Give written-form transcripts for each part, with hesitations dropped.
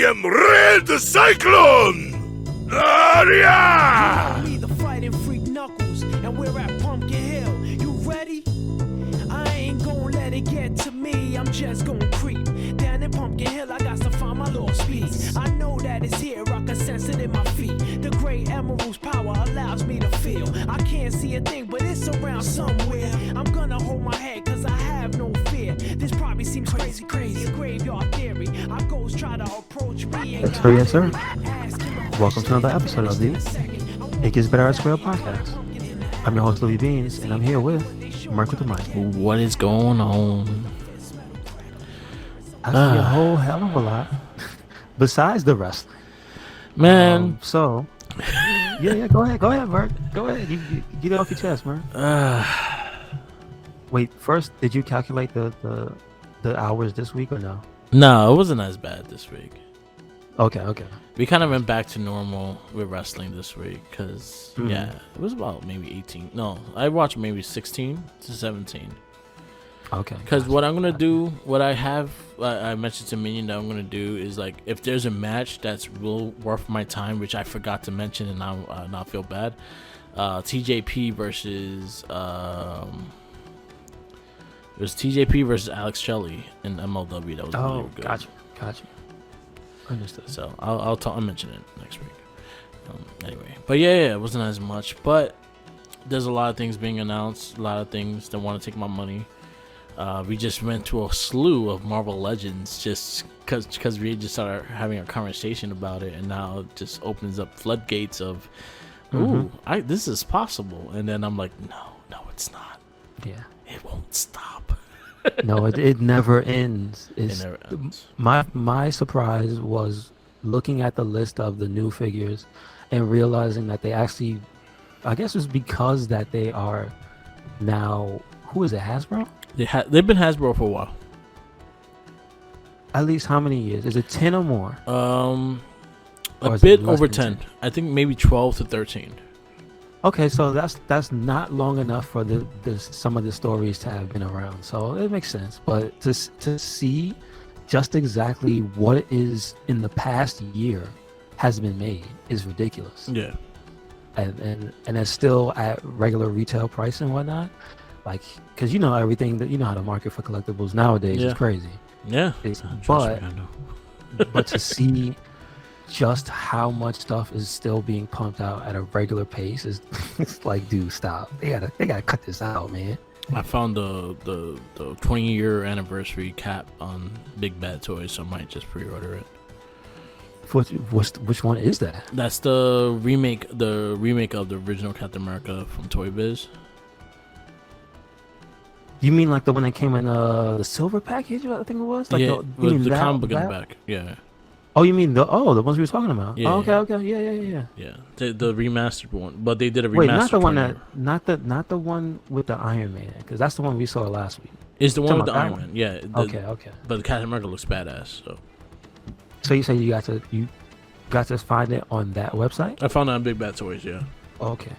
am RedCyclone! Yeah! Me, the fighting freak Knuckles, and we're at Pumpkin Hill. You ready? I ain't gonna let it get to me. I'm just gonna creep down in Pumpkin Hill. I got to find my little speed. I know that it's here. I can sense it in my feet. The great emerald's power allows me to feel. I can't see a thing, but it's around somewhere. I'm gonna hold my head, cause I have no fear. This probably seems crazy. A graveyard theory. Our ghosts try to approach me. Yes, sir, yes, sir. Welcome to another episode of the It Gets Better at Square podcast. I'm your host, Louis Beans, and I'm here with Mark with the mic. What is going on? I see a whole hell of a lot besides the wrestling. Man. Yeah, go ahead, Mark. Go ahead. You get it off your chest, Mark. Wait, first, did you calculate the hours this week or no? No, it wasn't as bad this week. Okay. We kind of went back to normal with wrestling this week because, yeah, it was about maybe 18. No, I watched maybe 16 to 17. Okay. Because what I'm going to do, what I mentioned to Minion that I'm going to do is, like, if there's a match that's real worth my time, which I forgot to mention and I'll not feel bad, TJP versus... It was TJP versus Alex Shelley in MLW. That was really good. Gotcha. Understood. So I'll mention it next week. Anyway, but yeah, it wasn't as much. But there's a lot of things being announced. A lot of things that want to take my money. We just went to a slew of Marvel Legends just because we just started having a conversation about it, and now it just opens up floodgates of, this is possible. And then I'm like, no, it's not. Yeah. It won't stop. No, it never ends. It never ends. My surprise was looking at the list of the new figures and realizing that they actually, I guess it's because that they are now, who is it, Hasbro? They've been Hasbro for a while. At least how many years? Is it 10 or more? A bit over 10. I think maybe 12 to 13. Okay, so that's not long enough for some of the stories to have been around. So it makes sense. But to see just exactly what is in the past year has been made is ridiculous. Yeah. And it's still at regular retail price and whatnot. Like, because you know everything that you know how the market for collectibles nowadays is crazy. Yeah. But to see just how much stuff is still being pumped out at a regular pace is it's like, dude, stop. They gotta cut this out, man. I found the 20-year anniversary cap on Big Bad Toys, so I might just pre-order it. Which one is that? That's the remake of the original Captain America from Toy Biz. You mean like the one that came in the silver package? I think it was. Like with the comic book in the back. Yeah. Oh, you mean the ones we were talking about? Yeah. Oh, okay, yeah. Yeah, the remastered one, but they did a remastered. Wait, not the one not the one with the Iron Man, because that's the one we saw last week. It's the one with the Iron Man, yeah. Okay. But the Captain America looks badass. So you say you got to find it on that website? I found it on Big Bad Toys, yeah. Okay.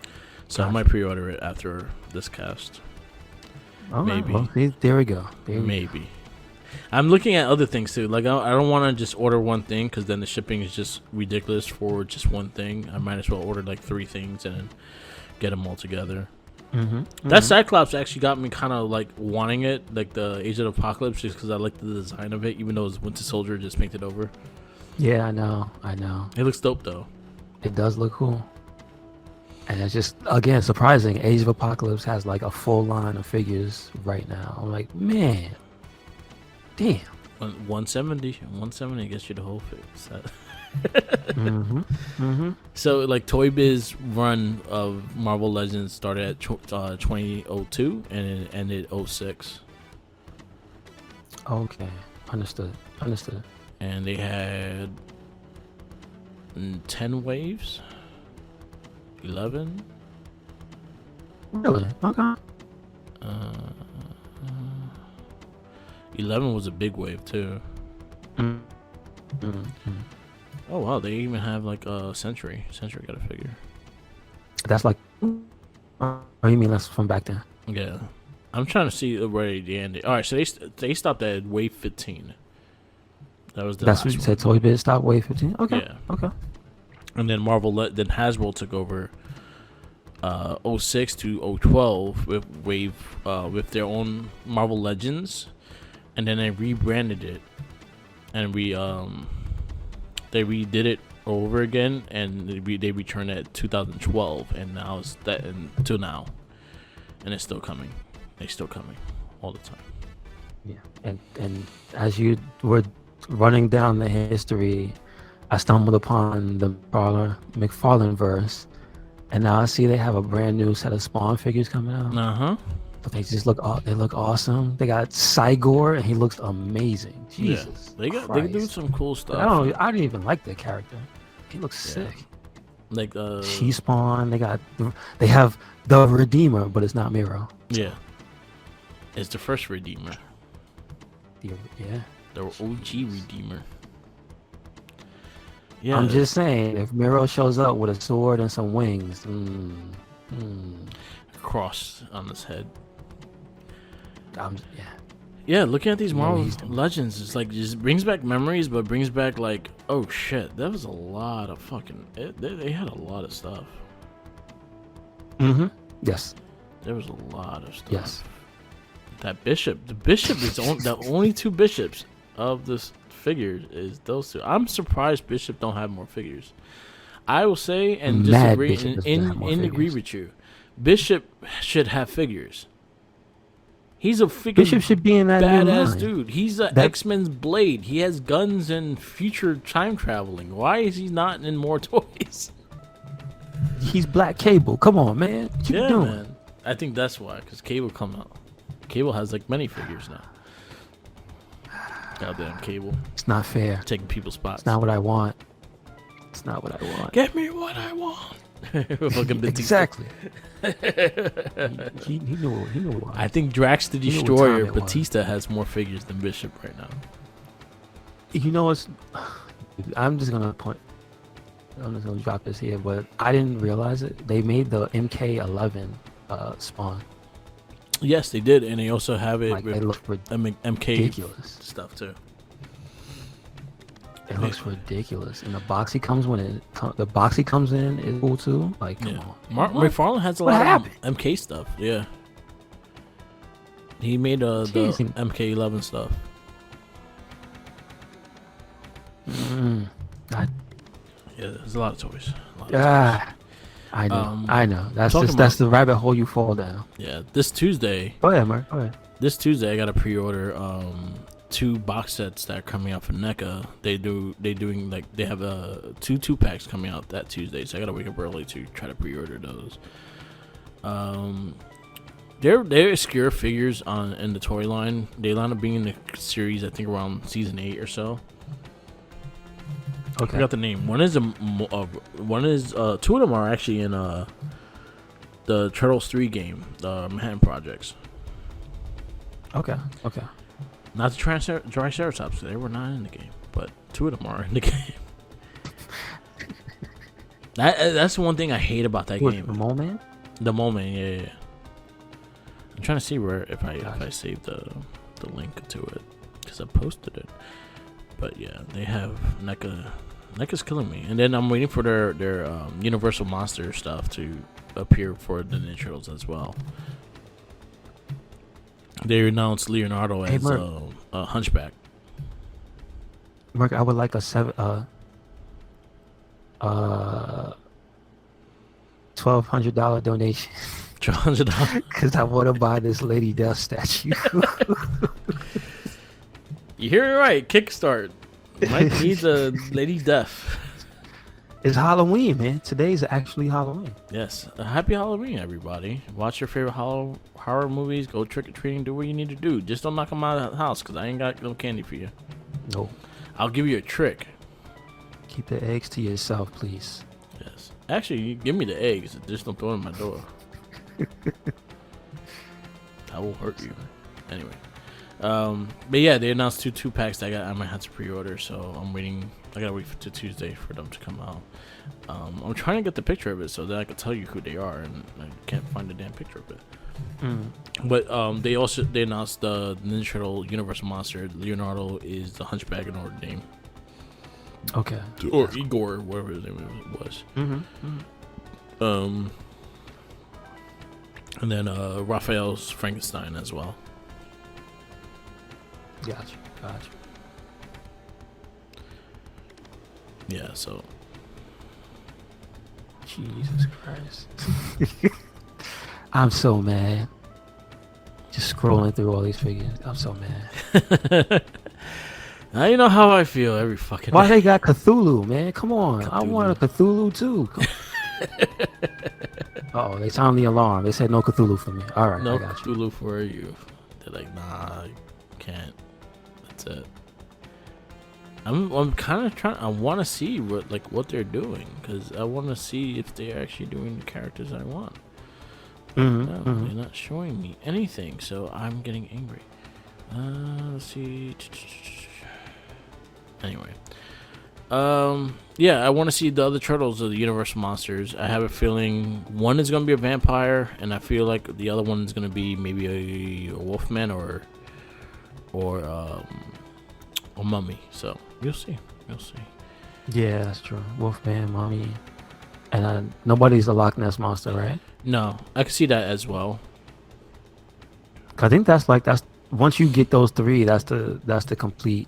So I might pre-order it after this cast. Maybe. Well, see, there we go. Maybe. I'm looking at other things too. Like I don't want to just order one thing because then the shipping is just ridiculous for just one thing. I might as well order like 3 things and then get them all together. That Cyclops actually got me kind of like wanting it, like the Age of Apocalypse, just because I like the design of it, even though it's Winter Soldier just painted over. Yeah, I know. It looks dope though. It does look cool. And it's just, again, surprising. Age of Apocalypse has like a full line of figures right now. I'm like, man. Damn. 170 gets you the whole fix. So like Toy Biz run of Marvel Legends started at 2002 and it ended 06. Okay, understood. And they had 10 waves. 11. Really? Okay. 11 was a big wave too. Oh wow, they even have like a Century. Century got a figure. That's like, oh, you mean that's from back then? Yeah, I'm trying to see where they ended. All right, so they stopped at wave 15. That was the That's last what you one. said. Toy Biz stopped Wave 15. Okay. Yeah. Okay. And then then Hasbro took over 06 to 012 with Wave with their own Marvel Legends, and then they rebranded it, and they redid it over again, and they returned it 2012, and now it's that until now, and it's still coming. They're still coming all the time. Yeah. And as you were running down the history, I stumbled upon the McFarlane verse, and now I see they have a brand new set of Spawn figures coming out. But they just look awesome. They got Cygor, and he looks amazing. Jesus, they do some cool stuff. I didn't even like their character. He looks sick. Like She Spawn. They have the Redeemer, but it's not Miro. Yeah, it's the first Redeemer. The OG Redeemer. Yeah, I'm just saying, if Miro shows up with a sword and some wings, cross on his head. Yeah. Yeah, looking at these Marvel Legends, it's like just brings back memories, but brings back like, oh shit, that was a lot of fucking. They had a lot of stuff. Yes. There was a lot of stuff. Yes. That bishop, the bishop is the only two bishops of this figure is those two. I'm surprised Bishop don't have more figures. I will say and disagree and agree with you. Bishop should have figures. He's a Bishop should be in that badass dude. He's a X-Men's Blade. He has guns and future time traveling. Why is he not in more toys? He's Black Cable. Come on, man. What you doing? Man. I think that's why, because Cable come out. Cable has like many figures now. Goddamn Cable. It's not fair. Taking people's spots. It's not what I want. It's not what I want. Get me what I want. Exactly. he knew what. I think Drax the Destroyer Batista has more figures than Bishop right now. You know what's? I'm just gonna drop this here, but I didn't realize it. They made the MK11 Spawn. Yes, they did, and they also have it like, with they look MK ridiculous stuff too. It looks ridiculous, and the box he comes in is cool too. Like, come on. McFarlane has a lot of MK stuff. Yeah, he made the MK11 stuff. Yeah, there's a lot of toys. I know. That's the rabbit hole you fall down. Yeah, this Tuesday. Go ahead, Mark. Go ahead. This Tuesday, I got to pre-order 2 box sets that are coming out for NECA. They have 2 packs coming out that Tuesday, so I got to wake up early to try to pre-order those. They're obscure figures in the toy line. They line up being in the series, I think around season 8 or so. Okay. I forgot the name. Two of them are actually in the Turtles 3 game, the Manhattan Projects. Okay. Not the Triceratops. They were not in the game, but 2 of them are in the game. That's the one thing I hate about that game. The Mole Man? The Mole Man, yeah. I'm trying to see if I saved the link to it, because I posted it. But yeah, they have NECA. NECA's killing me. And then I'm waiting for their Universal Monster stuff to appear for the Ninja Turtles as well. They announced Leonardo as a Hunchback. Mark, I would like a $1,200 donation. $1,200? Because I want to buy this Lady Death statue. You hear it right. Kickstart. Mike needs a Lady Death. It's Halloween, man. Today's actually Halloween. Yes. Happy Halloween, everybody. Watch your favorite horror movies. Go trick-or-treating. Do what you need to do. Just don't knock them out of the house, because I ain't got no candy for you. No. I'll give you a trick. Keep the eggs to yourself, please. Yes. Actually, you give me the eggs. Just don't throw them in my door. That will hurt you. Anyway. But yeah, they announced 2 packs that I might have to pre-order, so I'm waiting. I gotta wait to Tuesday for them to come out. I'm trying to get the picture of it so that I can tell you who they are, and I can't find the damn picture of it. But they announced the Ninja Turtle Universal monster. Leonardo is the Hunchback of Notre Dame. Okay. Or Igor, whatever his name was. And then Raphael's Frankenstein as well. Gotcha. Yeah, so. Jesus Christ. I'm so mad. Just scrolling through all these figures. I'm so mad. Now you know how I feel every fucking Why day. they got Cthulhu, man? Come on. I want a Cthulhu too. Oh, they sound the alarm. They said no Cthulhu for me. All right, No I got you. Cthulhu for you. They're like, nah, can't. That's it. I'm kind of trying. I want to see what they're doing, because I want to see if they're actually doing the characters I want. No, they're not showing me anything, so I'm getting angry. Let's see. Anyway, yeah, I want to see the other turtles of the Universal monsters. I have a feeling one is gonna be a vampire, and I feel like the other one is gonna be maybe a wolfman or a mummy. So we'll see. Yeah, that's true. Wolfman, Mummy, and nobody's a Loch Ness monster, right? No, I can see that as well. I think that's once you get those three, that's the complete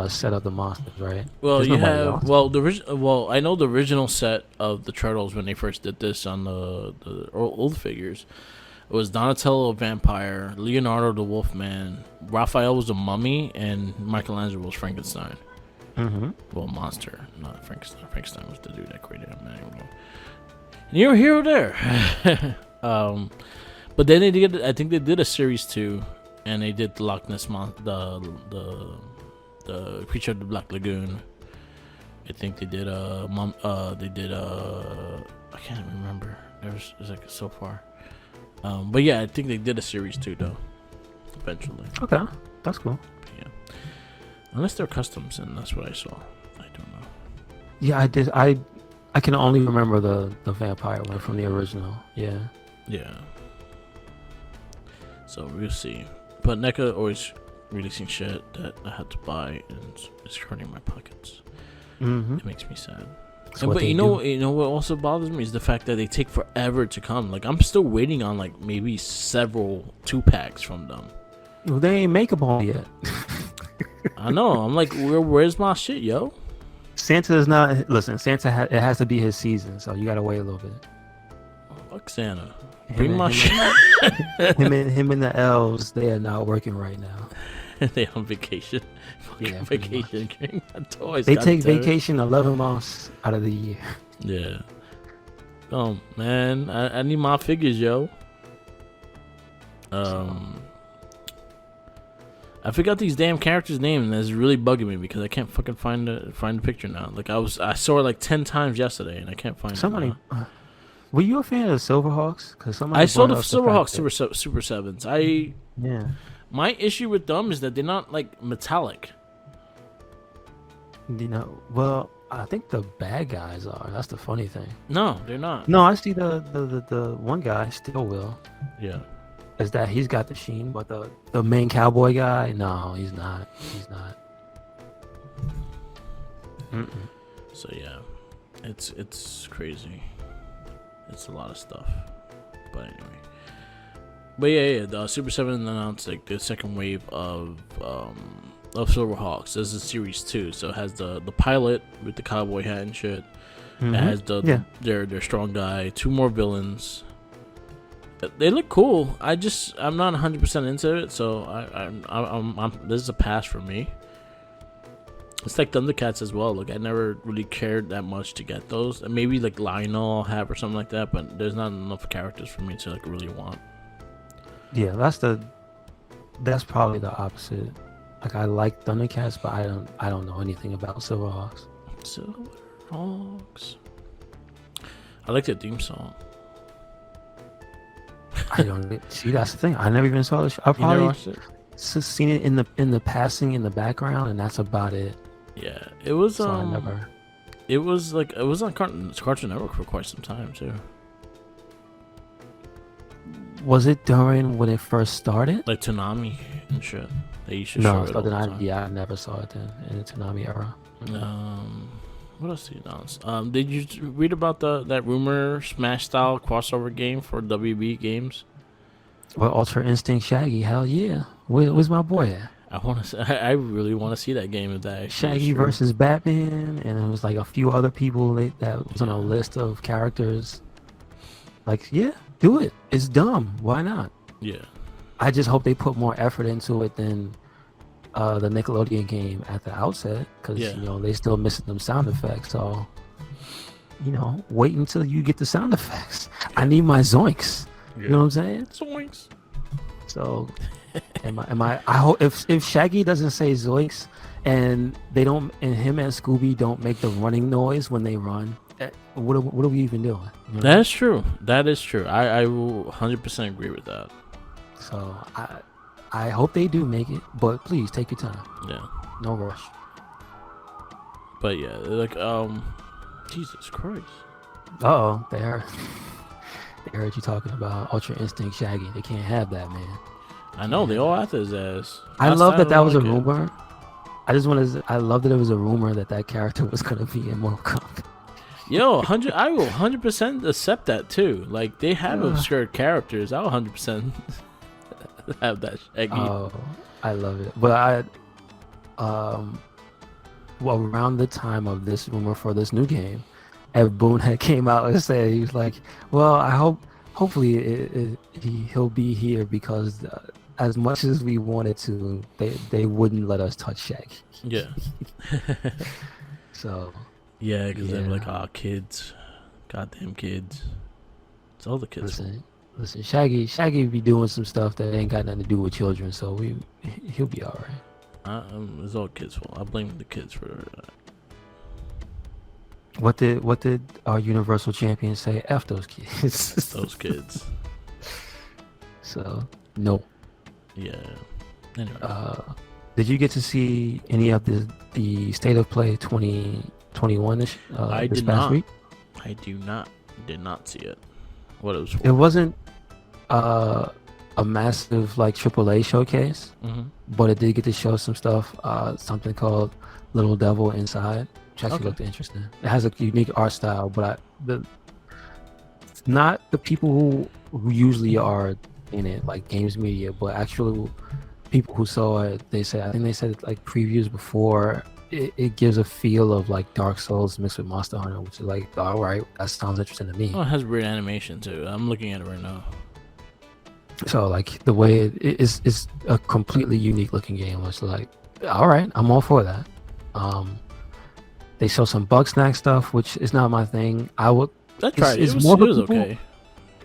set of the monsters, right? Well, There's you nobody have else. I know the original set of the turtles when they first did this on the old figures. It was Donatello, a vampire, Leonardo, the Wolfman, Raphael was a mummy, and Michelangelo was Frankenstein. Well, monster, not Frankenstein. Frankenstein was the dude that created him. And you're here or there. But then they did. I think they did a series 2, and they did the Loch Ness the Creature of the Black Lagoon. I think they did I can't remember. There's like so far. But yeah, I think they did a series 2 though. Eventually. Okay, that's cool. Yeah. Unless they're customs, and that's what I saw. I don't know. Yeah, I did. I can only remember the vampire one from the original. Yeah. Yeah. So we'll see. But NECA always releasing shit that I had to buy, and it's hurting my pockets. It makes me sad. But you know what also bothers me is the fact that they take forever to come. Like, I'm still waiting on like maybe several 2-packs from them. Well, they ain't make them all yet. I know. I'm like, where's my shit, yo? Santa is not. Listen, Santa. It has to be his season, so you gotta wait a little bit. Fuck Santa. Bring my shit. him and the elves, they are not working right now. They on vacation. Yeah, vacation. Getting my toys. They take vacation 11 months out of the year. Yeah. Oh man, I need my figures, yo. I forgot these damn characters' names, and that's really bugging me because I can't fucking find the picture now. Like I saw it like 10 times yesterday, and I can't find it. Were you a fan of the Silverhawks? Because I saw the Silverhawks Super Sevens. Yeah. My issue with them is that they're not like metallic. You know, well, I think the bad guys are. That's the funny thing. No, they're not. No, I see the one guy still will. Yeah. Is that he's got the sheen, but the main cowboy guy, no, he's not. He's not. So yeah, it's crazy. It's a lot of stuff. But anyway. But yeah, the Super 7 announced like the second wave of Silverhawks. This is series 2, so it has the pilot with the cowboy hat and shit. It has their strong guy, 2 more villains. They look cool. I'm not 100% into it, so I'm this is a pass for me. It's like Thundercats as well. Like, I never really cared that much to get those. Maybe like Lionel I'll have or something like that, but there's not enough characters for me to like really want. Yeah, that's probably the opposite. Like, I like Thundercats, but I don't know anything about Silverhawks. Silverhawks. I like the theme song. I don't see. That's the thing. I never even saw the show. I probably seen it in the passing in the background, and that's about it. Yeah, it was. So I never. It was on Cartoon Network for quite some time too. Was it during when it first started? Like Toonami and shit. They used to show No, it so all the then time. I never saw it then in the Toonami era. What else did he announce? Did you read about that rumor Smash style crossover game for WB Games? Well, Ultra Instinct Shaggy, hell yeah. Where's my boy at? I really want to see that game if that actually is Shaggy true. versus Batman, and it was like a few other people that was on a list of characters. Like, yeah, do it. It's dumb. Why not? Yeah. I just hope they put more effort into it than the Nickelodeon game at the outset, because Yeah. you know they still missing them sound effects. So, you know, wait until you get the sound effects. I need my zoinks. You know what I'm saying? Zoinks. So, I hope if Shaggy doesn't say zoinks, and they don't, and him and Scooby don't make the running noise when they run, what are we even doing? You know? That is true. That is true. I will 100% agree with that. So I hope they do make it, but please take your time. Yeah. No rush. But yeah, like Jesus Christ. Uh-oh, they heard you talking about Ultra Instinct Shaggy. They can't have that, man. I know they all after his ass. I Last love time that I was a like it. rumor. I love that it was a rumor that character was gonna be in Mortal Kombat. Yo, I will 100% accept that too. Like they have obscure characters. I'll 100% have that Shaggy. Oh, I love it. But well, around the time of this rumor for this new game, Ed Boon had came out and said, he was like, well, hopefully he'll be here, because as much as we wanted to, they wouldn't let us touch Shaggy. Yeah. So Yeah, because they're Yeah. like, oh, kids. Goddamn kids. It's all the kids. listen, Shaggy be doing some stuff that ain't got nothing to do with children, so he'll be all right. It's all kids' fault. I blame the kids for that. What did our Universal Champion say? F those kids. Those kids. So no. Yeah. Anyway. Did you get to see any of the State of Play 2021 this I this did past not. week? I did not see it. What it was for. It wasn't a massive like AAA showcase, Mm-hmm. but it did get to show some stuff. Something called Little Devil Inside, which actually Okay. looked interesting. It has a unique art style, but not the people who usually are in it, like games media, but actual people who saw it. I think they said like previews before. It gives a feel of like Dark Souls mixed with Monster Hunter, which is like, all right, that sounds interesting to me. Oh, it has weird animation too. I'm looking at it right now. So like the way it's a completely unique looking game. It's like, all right, I'm all for that. They show some bug snack stuff, which is not my thing. I tried it. It's Was, more it for was people okay.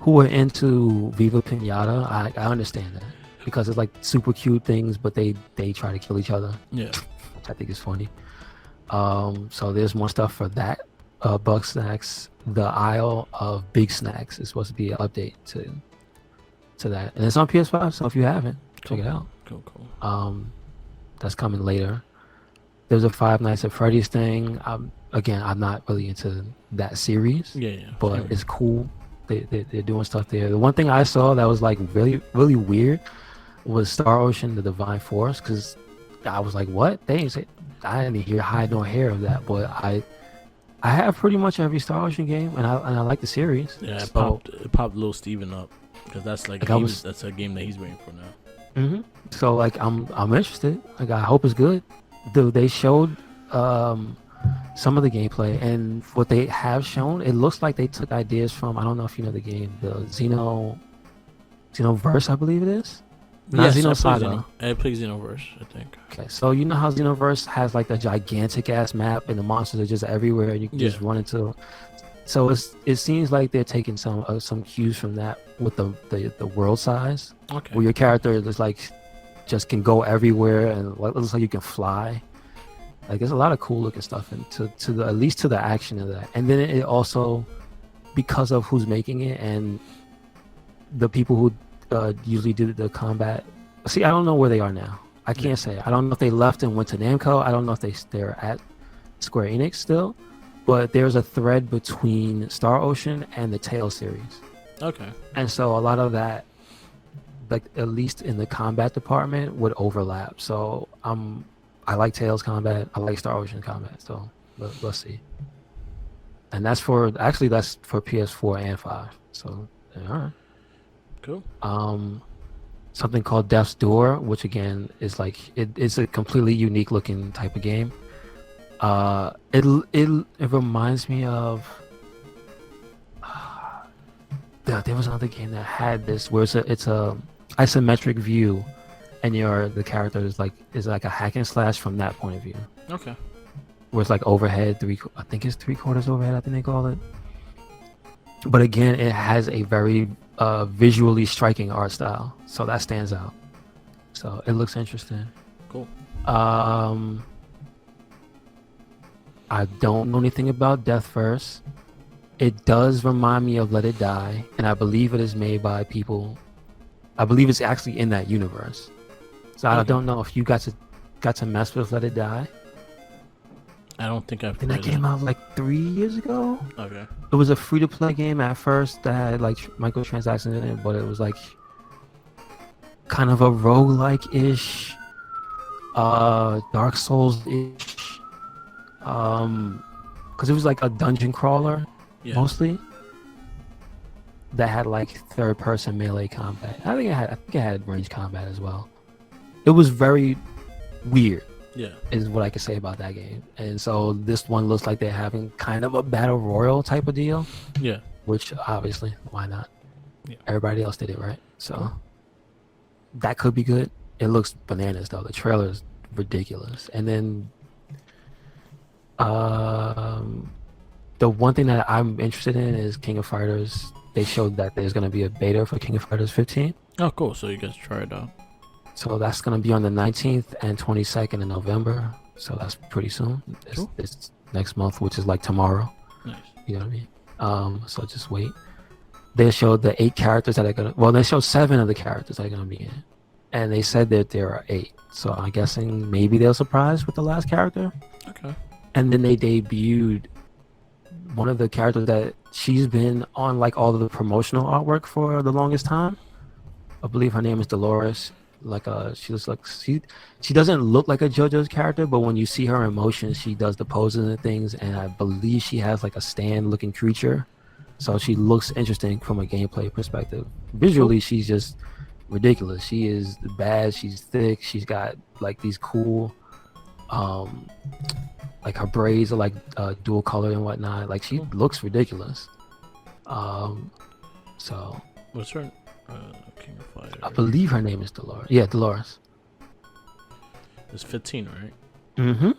who are into Viva Pinata. I understand that, because it's like super cute things, but they try to kill each other, Yeah. which I think is funny. So there's more stuff for that. Bug snacks. The aisle of big snacks is supposed to be an update to that, and it's on PS5. So if you haven't, check it out. Cool. That's coming later. There's a Five Nights at Freddy's thing. Again, I'm not really into that series, Yeah. but Same. it's cool. They're doing stuff there. The one thing I saw that was like really, really weird was Star Ocean: The Divine Force, because I was like, what? They ain't say. I didn't hear hide nor hair of that, but I have pretty much every Star Ocean game, and I like the series. Yeah, it So, popped Little Steven up, because that's like that's a game that he's waiting for now. So like I'm interested. Like I hope it's good. They showed some of the gameplay, and what they have shown, it looks like they took ideas from, I don't know if you know the game, the Xenoverse, I believe it is. Not Xenosaga. I play Xenoverse, I think. Okay, so you know how Xenoverse has like the gigantic ass map, and the monsters are just everywhere, and you can just run into. So it seems like they're taking some cues from that with the world size, Okay. where your character is like just can go everywhere, and it looks like you can fly. Like there's a lot of cool looking stuff into at least to the action of that. And then it also, because of who's making it and the people who usually do the combat. See, I don't know where they are now. I can't say. I don't know if they left and went to Namco. I don't know if they're at Square Enix still. But there's a thread between Star Ocean and the Tales series. Okay. And so a lot of that like at least in the combat department, would overlap. So I like Tails combat. I like Star Ocean combat. So let's see. And that's for PS4 and 5. So all right. Cool. Something called Death's Door, which again is like it's a completely unique looking type of game. It reminds me of there was another game that had this where it's a isometric view, and the character is like a hack and slash from that point of view. Okay. Where it's like overhead, I think it's 3/4 overhead, I think they call it. But again, it has a very visually striking art style, so that stands out. So it looks interesting. Cool. I don't know anything about Death Verse. It does remind me of Let It Die, and I believe it is made by people. I believe it's actually in that universe. So I don't know if you got to mess with Let It Die. I don't think I've. And that came out like 3 years ago. Okay. It was a free-to-play game at first that had like microtransactions in it, but it was like kind of a roguelike-ish, Dark Souls-ish, because it was like a dungeon crawler mostly that had like third-person melee combat. I think it had range combat as well. It was very weird. Yeah, is what I can say about that game. And so this one looks like they're having kind of a battle royal type of deal. Yeah. Which obviously, why not? Yeah. Everybody else did it, right? So that could be good. It looks bananas though. The trailer is ridiculous. And then the one thing that I'm interested in is King of Fighters. They showed that there's going to be a beta for King of Fighters 15. Oh, cool. So you guys try it out. So that's going to be on the 19th and 22nd of November. So that's pretty soon. It's next month, which is like tomorrow. Nice. You know what I mean? So just wait. They showed the 8 characters that are going to... Well, they showed 7 of the characters that are going to be in it. And they said that there are 8. So I'm guessing maybe they'll surprise with the last character. Okay. And then they debuted one of the characters that she's been on like all of the promotional artwork for the longest time. I believe her name is Dolores. Like she looks like she doesn't look like a JoJo's character, but when you see her in motion, she does the poses and things, and I believe she has like a stand-looking creature, so she looks interesting from a gameplay perspective. Visually, she's just ridiculous. She is bad. She's thick. She's got like these cool, like her braids are like dual color and whatnot. Like she looks ridiculous. So what's her? King of Fighters. I believe her name is Dolores. Yeah, Dolores. It's 15, right? Mm-hmm.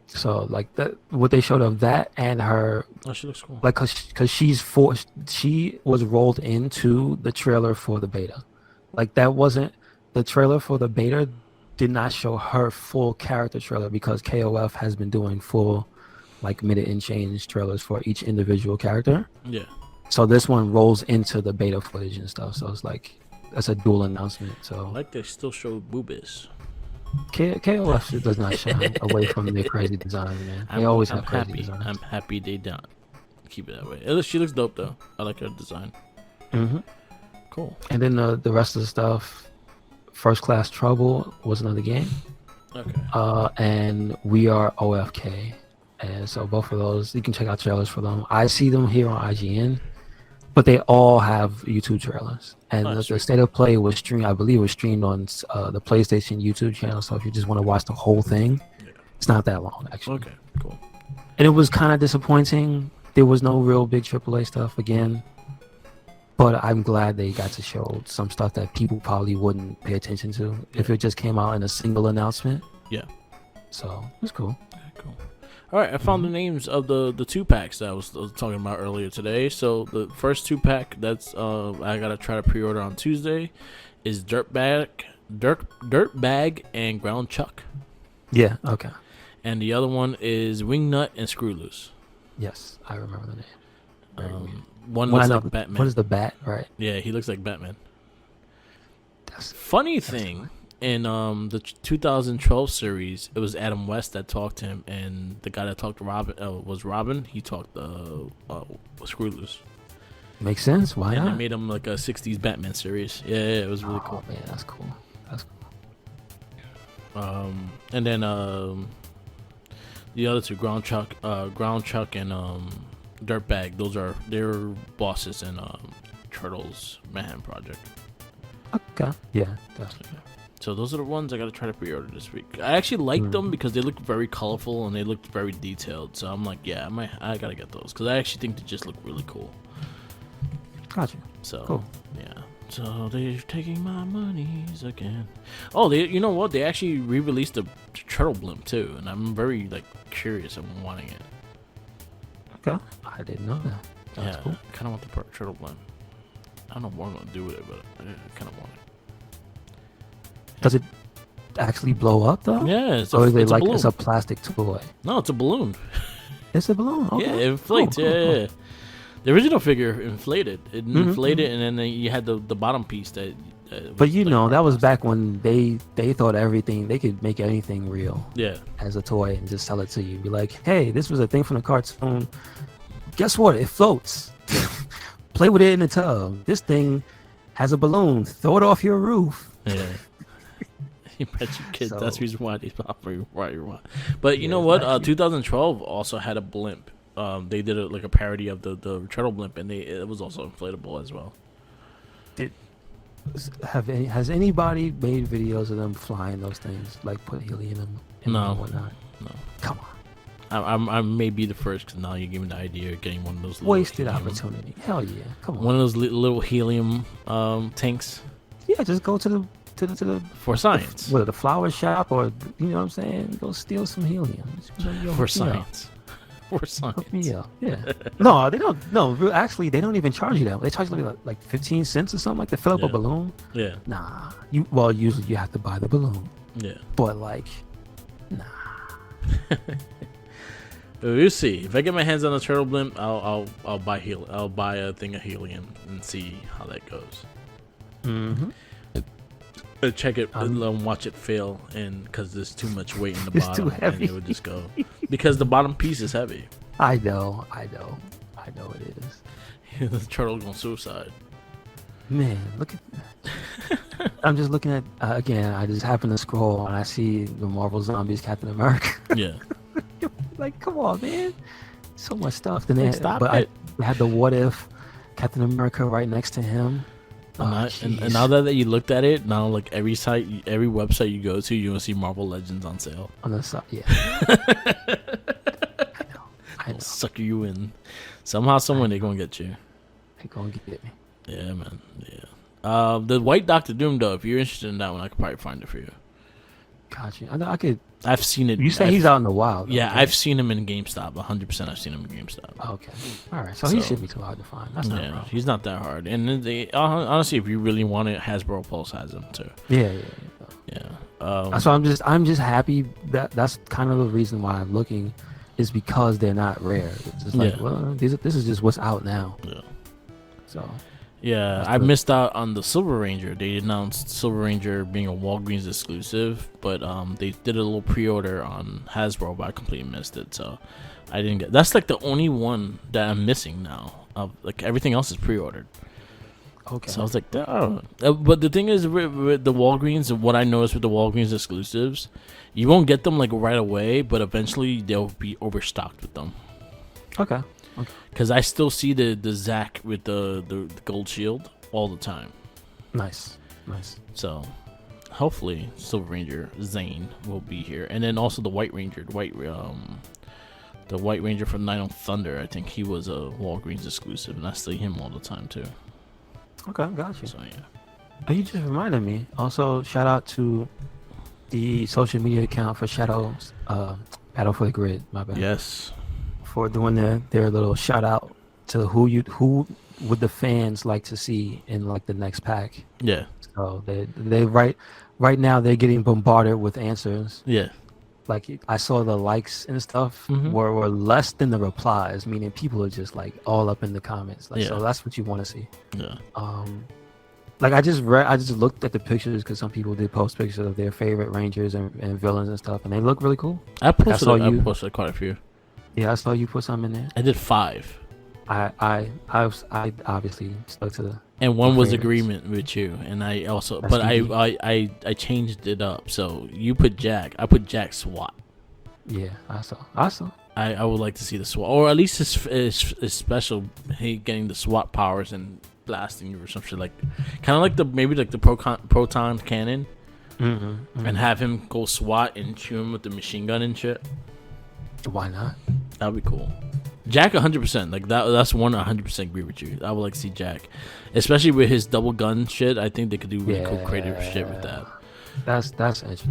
So like that, what they showed of that and her. Oh, she looks cool. Like, cause she was rolled into the trailer for the beta. Like that wasn't the trailer for the beta. Did not show her full character trailer because KOF has been doing full, like minute and change trailers for each individual character. Yeah. So this one rolls into the beta footage and stuff. So it's like that's a dual announcement. So like they still show boobies. KOF does not shy away from their crazy design, man. They always have crazy designs. I'm happy they don't keep it that way. She looks dope though. I like her design. Mm-hmm. Cool. And then the rest of the stuff, First Class Trouble was another game. Okay. And We Are OFK. And so both of those, you can check out trailers for them. I see them here on IGN, but they all have YouTube trailers. And the State of Play was streamed, I believe, was streamed on the PlayStation YouTube channel. So if you just want to watch the whole thing, it's not that long, actually. Okay, cool. And it was kind of disappointing. There was no real big AAA stuff again. But I'm glad they got to show some stuff that people probably wouldn't pay attention to if it just came out in a single announcement. Yeah. So it was cool. Okay, cool. All right, I found the names of the 2-packs that I was talking about earlier today. So the first 2-pack that's I gotta try to pre-order on Tuesday is Dirtbag and Ground Chuck. Yeah. Okay. And the other one is Wingnut and Screw Loose. Yes, I remember the name. One looks like Batman. What is the bat? Right. Yeah, he looks like Batman. That's funny thing. In the 2012 series, it was Adam West that talked to him, and the guy that talked to Robin was Robin. He talked Screw Loose. Makes sense. Why and not? they made him like a '60s Batman series. Yeah, it was really cool. Man, that's cool. That's cool. And then the other two, Ground Chuck and Dirtbag, they're bosses in Turtles Mayhem Project. Okay. Yeah, definitely. So those are the ones I gotta try to pre-order this week. I actually liked them because they looked very colorful and they looked very detailed. So I'm like, yeah, I gotta get those because I actually think they just look really cool. Gotcha. So cool. Yeah. So they're taking my monies again. Oh, you know what? They actually re-released the Turtle Blimp too, and I'm very like curious and wanting it. Okay. I didn't know that. That's cool. I kind of want the Turtle Blimp. I don't know what I'm gonna do with it, but I kind of want it. Does it actually blow up though? Yeah, it's a plastic toy? No, it's a balloon. It's a balloon. Okay. Yeah, it inflates. Cool. Yeah. The original figure inflated. It inflated, and then you had the bottom piece that. But you know, that was back when they thought they could make anything real. Yeah. As a toy and just sell it to you. Be like, hey, this was a thing from the cartoon. Guess what? It floats. Play with it in the tub. This thing has a balloon. Throw it off your roof. Yeah. You bet you kids. So, that's the reason why these popping right. But you know what? 2012 also had a blimp. They did like a parody of the Turtle Blimp, and it was also inflatable as well. Has anybody made videos of them flying those things, like put helium in them and whatnot? No. Come on. I may be the first because now you give me the idea of getting one of those wasted opportunity. Hell yeah! Come on. One of those little helium tanks. Yeah, just go to the for science. The flower shop, or you know what I'm saying? Go steal some helium for science. For science. Hook me up. Yeah. No, they don't. No, actually, they don't even charge you that. They charge like 15 cents or something like to fill up a balloon. Yeah. Nah. Usually you have to buy the balloon. Yeah. But like, nah. We'll see. If I get my hands on a Turtle Blimp, I'll buy I'll buy a thing of helium and see how that goes. Mm-hmm. Check it and watch it fail, and because there's too much weight in the it's bottom, too heavy. and it would just go because the bottom piece is heavy. I know it is. The turtle going suicide. Man, look at that. I'm just looking at again. I just happen to scroll and I see the Marvel Zombies Captain America. Yeah. Like, come on, man. So much stuff. Then I had the What If Captain America right next to him. And now that you looked at it, now like every website you go to, you will see Marvel Legends on sale. On the side, yeah. I know. Sucker you in. Somehow, somewhere they're gonna get you. They're gonna get me. Yeah, man. Yeah. The White Doctor Doom, though, if you're interested in that one, I could probably find it for you. Gotcha. I know I could. I've seen it. You say he's out in the wild. Yeah, right? I've seen him in GameStop. 100%. I've seen him in GameStop. Okay. All right. So he shouldn't be too hard to find. That's not a problem. He's not that hard. And honestly, if you really want it, Hasbro Pulse has him too. Yeah. So I'm just happy that's kind of the reason why I'm looking, is because they're not rare. It's just like, well, this is just what's out now. Yeah. So. Yeah, I missed out on the Silver Ranger. They announced Silver Ranger being a Walgreens exclusive, but they did a little pre-order on Hasbro, but I completely missed it. So I didn't get. That's like the only one that I'm missing now. Like everything else is pre-ordered. Okay. So I was like, oh. But the thing is, with the Walgreens, what I noticed with the Walgreens exclusives, you won't get them like right away, but eventually they'll be overstocked with them. Okay. Because I still see the Zack with the gold shield all the time. Nice. So hopefully Silver Ranger Zane will be here, and then also the White Ranger, the White Ranger from Night on Thunder. I think he was a Walgreens exclusive, and I see him all the time too. Okay, got you. So yeah. Oh, you just reminded me. Also, shout out to the social media account for Shadows, Battle for the Grid. My bad. Yes. For doing their little shout out to who would the fans like to see in like the next pack. Yeah. So they right now they're getting bombarded with answers. Yeah. Like I saw the likes and stuff were less than the replies, meaning people are just like all up in the comments. Like, so that's what you want to see. Yeah. Like I just looked at the pictures because some people did post pictures of their favorite Rangers and villains and stuff, and they look really cool. I posted quite a few. Yeah, I saw you put some in there. I did 5. I obviously stuck to the. And one was favorites. agreement with you, and I also, That's but easy. I changed it up. So you put Jack, I put Jack SWAT. Yeah, I saw. I would like to see the SWAT, or at least his special, he getting the SWAT powers and blasting you or some shit, like kind of like the maybe like the proton cannon, and have him go SWAT and shoot him with the machine gun and shit. Why not? That'd be cool. Jack 100%, like that's one 100% agree with you. I would like to see Jack, especially with his double gun shit. I think they could do really cool creative shit with that. That's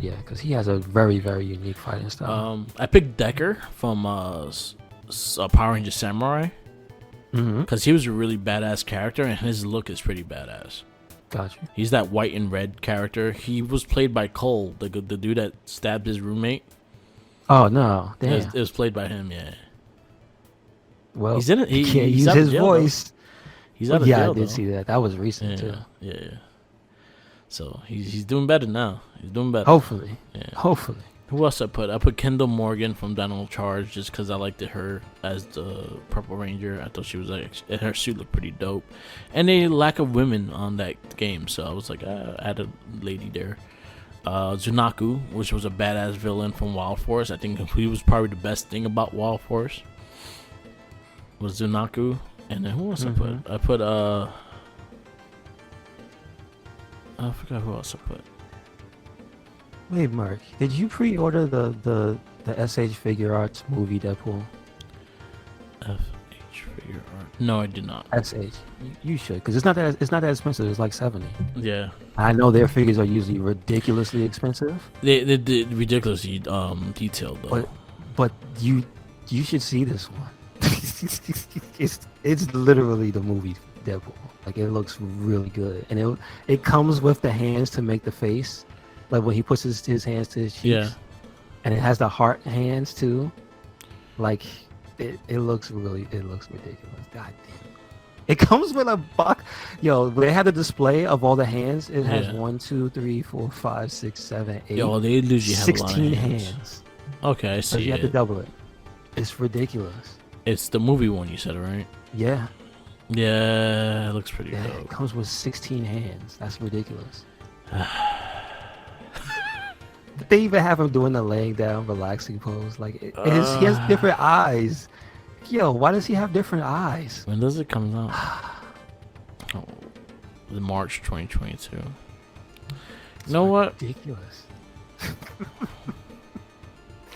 yeah, because he has a very very unique fighting style. I picked Decker from Power Ranger Samurai because he was a really badass character and his look is pretty badass. Got you. He's that white and red character. He was played by Cole, the dude that stabbed his roommate. Oh no, damn. It was played by him, yeah. Well, He's in it. he can't he's use out of his jail, voice. though. He's out of Yeah, jail, I did though. see that. That was recent too. Yeah. So he's doing better now. He's doing better. Hopefully. Yeah. Hopefully. Who else I put? I put Kendall Morgan from Dino Charge just because I liked her as the Purple Ranger. I thought she was like, her suit looked pretty dope, and a lack of women on that game, so I was like, I had a lady there. Zunaku, which was a badass villain from Wild Force. I think he was probably the best thing about Wild Force. Was Zunaku, and then who else I put? I put I forgot who else I put. Wait, Mark, did you pre-order the SH Figuarts movie Deadpool? FH figure art. No, I did not. SH. You should, because it's not that expensive. It's like 70. Yeah, I know their figures are usually ridiculously expensive, they did ridiculously detailed though. but you should see this one. it's literally the movie Deadpool. Like, it looks really good, and it comes with the hands to make the face, like when he puts his hands to his cheeks. Yeah. And it has the heart hands too. Like, it looks ridiculous. God damn. It comes with a box. Yo, they had the display of all the hands. It has 1, 2, 3, 4, 5, 6, 7, 8. Yo, they usually have 16 a lot of hands. Okay, I So see you have to it. double it. It's ridiculous. It's the movie one you said, right? Yeah. Yeah, it looks pretty Yeah, it dope. comes with 16 hands. That's ridiculous. They even have him doing the laying down, relaxing pose. Like, he has different eyes. Yo, why does he have different eyes? When does it come out? Oh, March 2022. You know what? Ridiculous.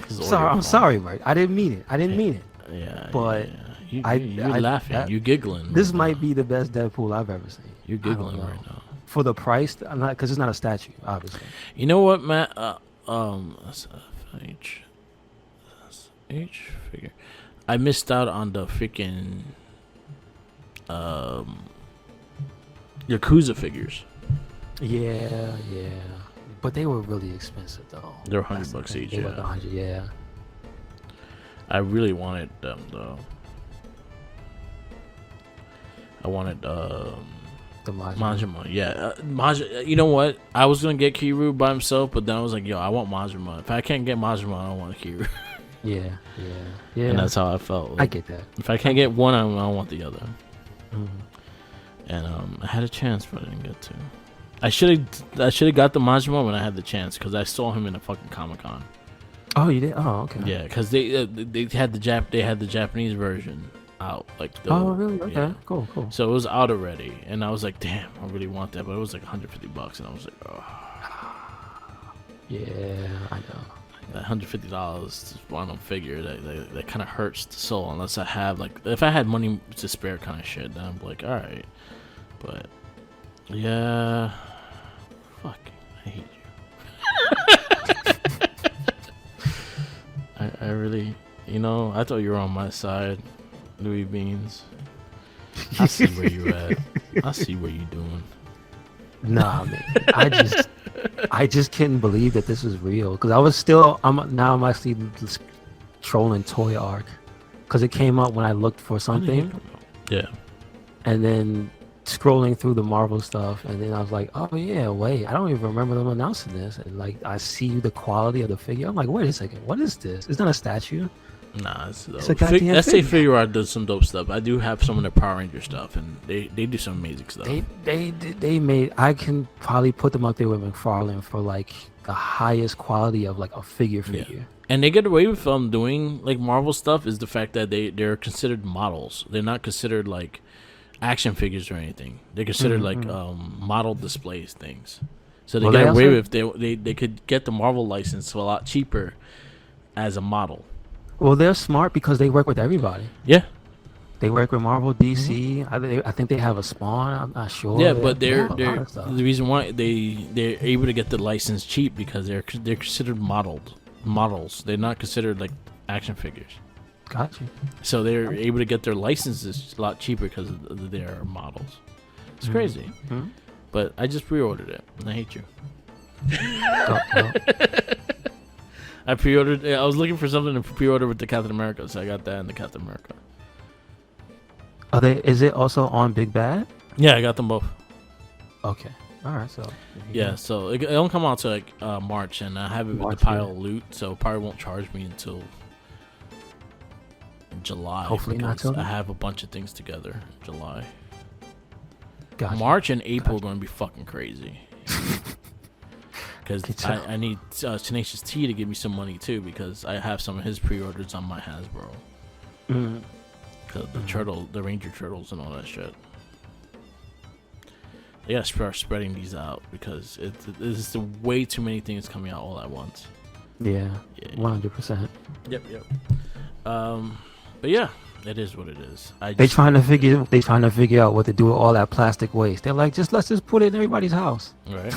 This is Sorry, audio I'm phone. sorry, Mark. I didn't mean it. Yeah, But yeah. You're laughing. You're giggling. This right might now. be the best Deadpool I've ever seen. You're I don't giggling know. right now. For the price, because it's not a statue, obviously. You know what, Matt? SH figure. I missed out on the freaking Yakuza figures. Yeah. But they were really expensive, though. They're That's the $100 thing. each. They were Yeah. 100, yeah. I really wanted them though. I wanted The Majima. Majima. Yeah, you know what? I was gonna get Kiru by himself, but then I was like, yo, I want Majima. If I can't get Majima, I don't want Kiru. Yeah. And that's how I felt. I Like, get that. if I can't get one, I don't want the other. Mhm. And I had a chance, but I didn't get to. I should have got the Majima when I had the chance, because I saw him in a fucking Comic-Con. Oh, you did? Oh, okay. Yeah, because they had the Japanese version out. Like the, Oh, really? Okay. yeah. Cool. So it was out already, and I was like, damn, I really want that, but it was like $150, and I was like, oh, Yeah, I know. that $150 to one figure that kind of hurts the soul. Unless I have, like, if I had money to spare kind of shit, then I'm like, all right. But yeah, fuck, I hate you. I really, I thought you were on my side, Louis Beans. I see where you at. I see what you doing. Nah, man. I just couldn't believe that this was real, because I'm actually trolling Toy Arc, because it came up when I looked for something, Yeah. and then scrolling through the Marvel stuff, and then I was like, oh yeah, wait, I don't even remember them announcing this, and like I see the quality of the figure. I'm like, wait a second, what is this? It's not a statue. Nah, it's dope. It's a goddamn SA figure. Figuart does some dope stuff. I do have some of the Power Ranger stuff, and they do some amazing stuff. They made. I can probably put them up there with McFarlane for like the highest quality of like a figure. And they get away with doing like Marvel stuff is the fact that they're considered models. They're not considered like action figures or anything. They're considered like model displays things. So they get away with they could get the Marvel license a lot cheaper as a model. Well, they're smart because they work with everybody. Yeah. They work with Marvel, DC. I think they have a Spawn. I'm not sure. Yeah, but they're stuff. the reason why they're able to get the license cheap because they're considered models. They're not considered like action figures. Got you. So they're able to get their licenses a lot cheaper because of their models. It's crazy. Mm-hmm. But I just pre-ordered it, and I hate you. I pre-ordered. I was looking for something to pre-order with the Captain America, so I got that and the Captain America. Is it also on Big Bad? Yeah, I got them both. Okay. All right. So. Yeah, so it don't come out till like March, and I have it with the pile of loot, so probably won't charge me until July. Hopefully not till I have a bunch of things together in July. Gotcha. March and April are going to be fucking crazy. Because I need Tenacious T to give me some money too, because I have some of his pre-orders on my Hasbro. Because the Ranger Turtles and all that shit. They gotta start spreading these out because it's way too many things coming out all at once. Yeah. 100%. Yep. But yeah, it is what it is. They trying to figure out what to do with all that plastic waste. They're like, let's just put it in everybody's house. Right.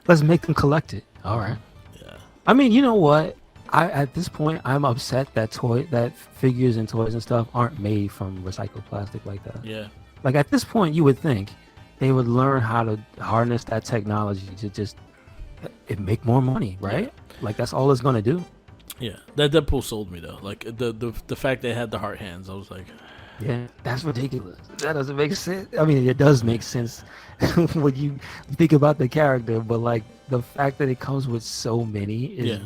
Let's make them collect it. All right. Yeah. I mean, you know what? At this point, I'm upset that figures and toys and stuff aren't made from recycled plastic like that. Yeah. Like at this point, you would think they would learn how to harness that technology to just make more money, right? Yeah. Like that's all it's gonna do. Yeah, that Deadpool sold me though. Like the fact they had the heart hands, I was like, yeah, that's ridiculous. That doesn't make sense. I mean, it does make sense when you think about the character, but like the fact that it comes with so many is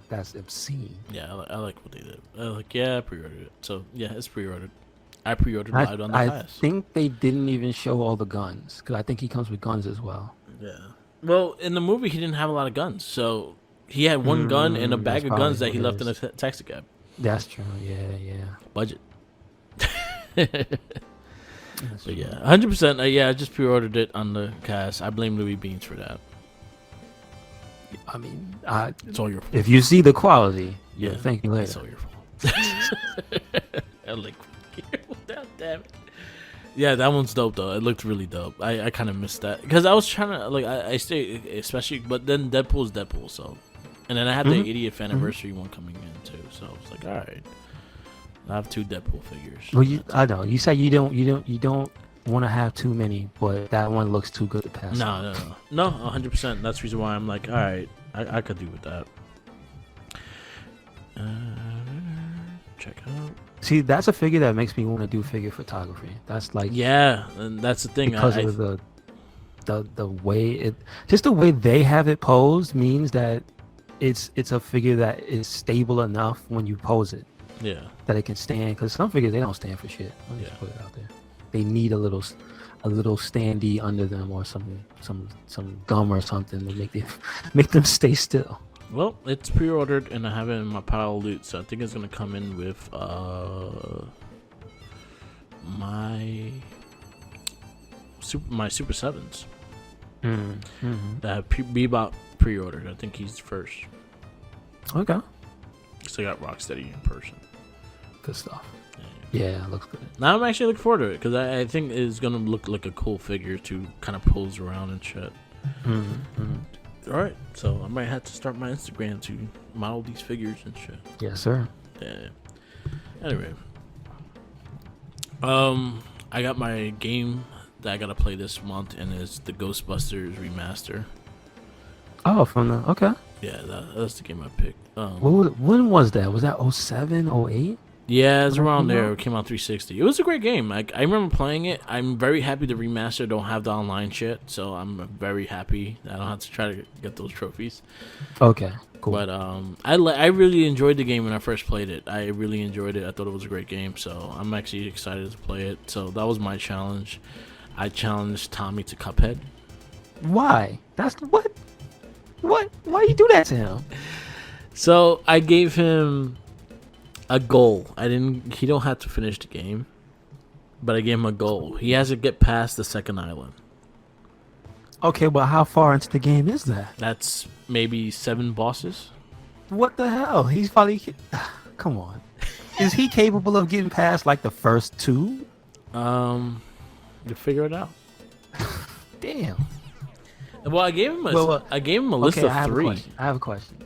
that's obscene. Yeah, I like what they did. I pre-ordered it. So yeah, it's pre-ordered. I pre-ordered live on the I think they didn't even show all the guns because I think he comes with guns as well. Yeah. Well, in the movie, he didn't have a lot of guns, so he had one gun and a bag of guns that he left in a taxi cab. That's true. Yeah. Budget. But yeah, 100%. Yeah, I just pre-ordered it on the cast. I blame Louis Beans for that. I mean, it's all your fault. If you see the quality, thank you later. It's all your fault. I'm like, damn it. Yeah, that one's dope though. It looked really dope. I kind of missed that because I was trying to like I stay especially, but then Deadpool's Deadpool, so and then I had the 80th anniversary one coming in too, so I was like, all right, I have 2 Deadpool figures. Well, I know you say you don't want to have too many, but that one looks too good to pass. No, 100%. That's the reason why I'm like, all right, I could do with that. Check out. See, that's a figure that makes me want to do figure photography. That's like and that's the thing because of the way the way they have it posed means that it's a figure that is stable enough when you pose it. Yeah. That it can stand, because some figures they don't stand for shit. Let me just put it out there. They need a little standee under them or some gum or something to make them stay still. Well, it's pre-ordered and I have it in my pile of loot, so I think it's gonna come in with my Super 7s that Bebop pre-ordered. I think he's first. Okay. So I got Rocksteady in person. Good stuff. Yeah, looks good. Now I'm actually looking forward to it because I think it's gonna look like a cool figure to kind of pose around and shit. All right, so I might have to start my Instagram to model these figures and shit. Yes, sir. Yeah. Anyway, I got my game that I gotta play this month, and it's the Ghostbusters remaster. Oh, okay. Yeah, that's the game I picked. When was that? Was that 07, 08? Yeah, it's around there. It came out 360. It was a great game. I remember playing it. I'm very happy the remaster don't have the online shit, so I'm very happy that I don't have to try to get those trophies. Okay. Cool. But I really enjoyed the game when I first played it. I really enjoyed it. I thought it was a great game, so I'm actually excited to play it. So that was my challenge. I challenged Tommy to Cuphead. Why? That's what? What? Why you do that to him? So I gave him a goal. He don't have to finish the game, but I gave him a goal. He has to get past the second island. Okay, but how far into the game is that? That's maybe 7 bosses. What the hell? He's probably... Come on. Is he capable of getting past like the first 2? You figure it out. Damn. Well, I gave him a list of 3. I have a question.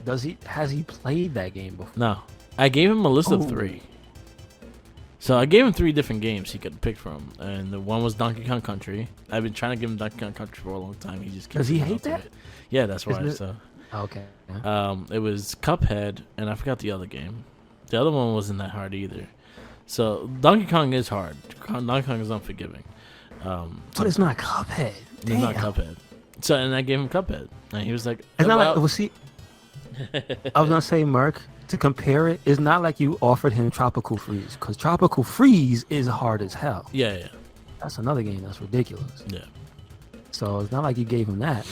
Has he played that game before? No, I gave him a list of 3. So I gave him 3 different games he could pick from, and the one was Donkey Kong Country. I've been trying to give him Donkey Kong Country for a long time. He just keeps Does he hate that? It. Yeah, that's why. So okay. it was Cuphead, and I forgot the other game. The other one wasn't that hard either. So Donkey Kong is hard. Donkey Kong is unforgiving. But it's not Cuphead. It's not Cuphead. So and I gave him Cuphead, and he was like, "It's not like." Well, see, I was gonna say, Merc, to compare it, it's not like you offered him Tropical Freeze, because Tropical Freeze is hard as hell. Yeah. That's another game that's ridiculous. Yeah. So it's not like you gave him that.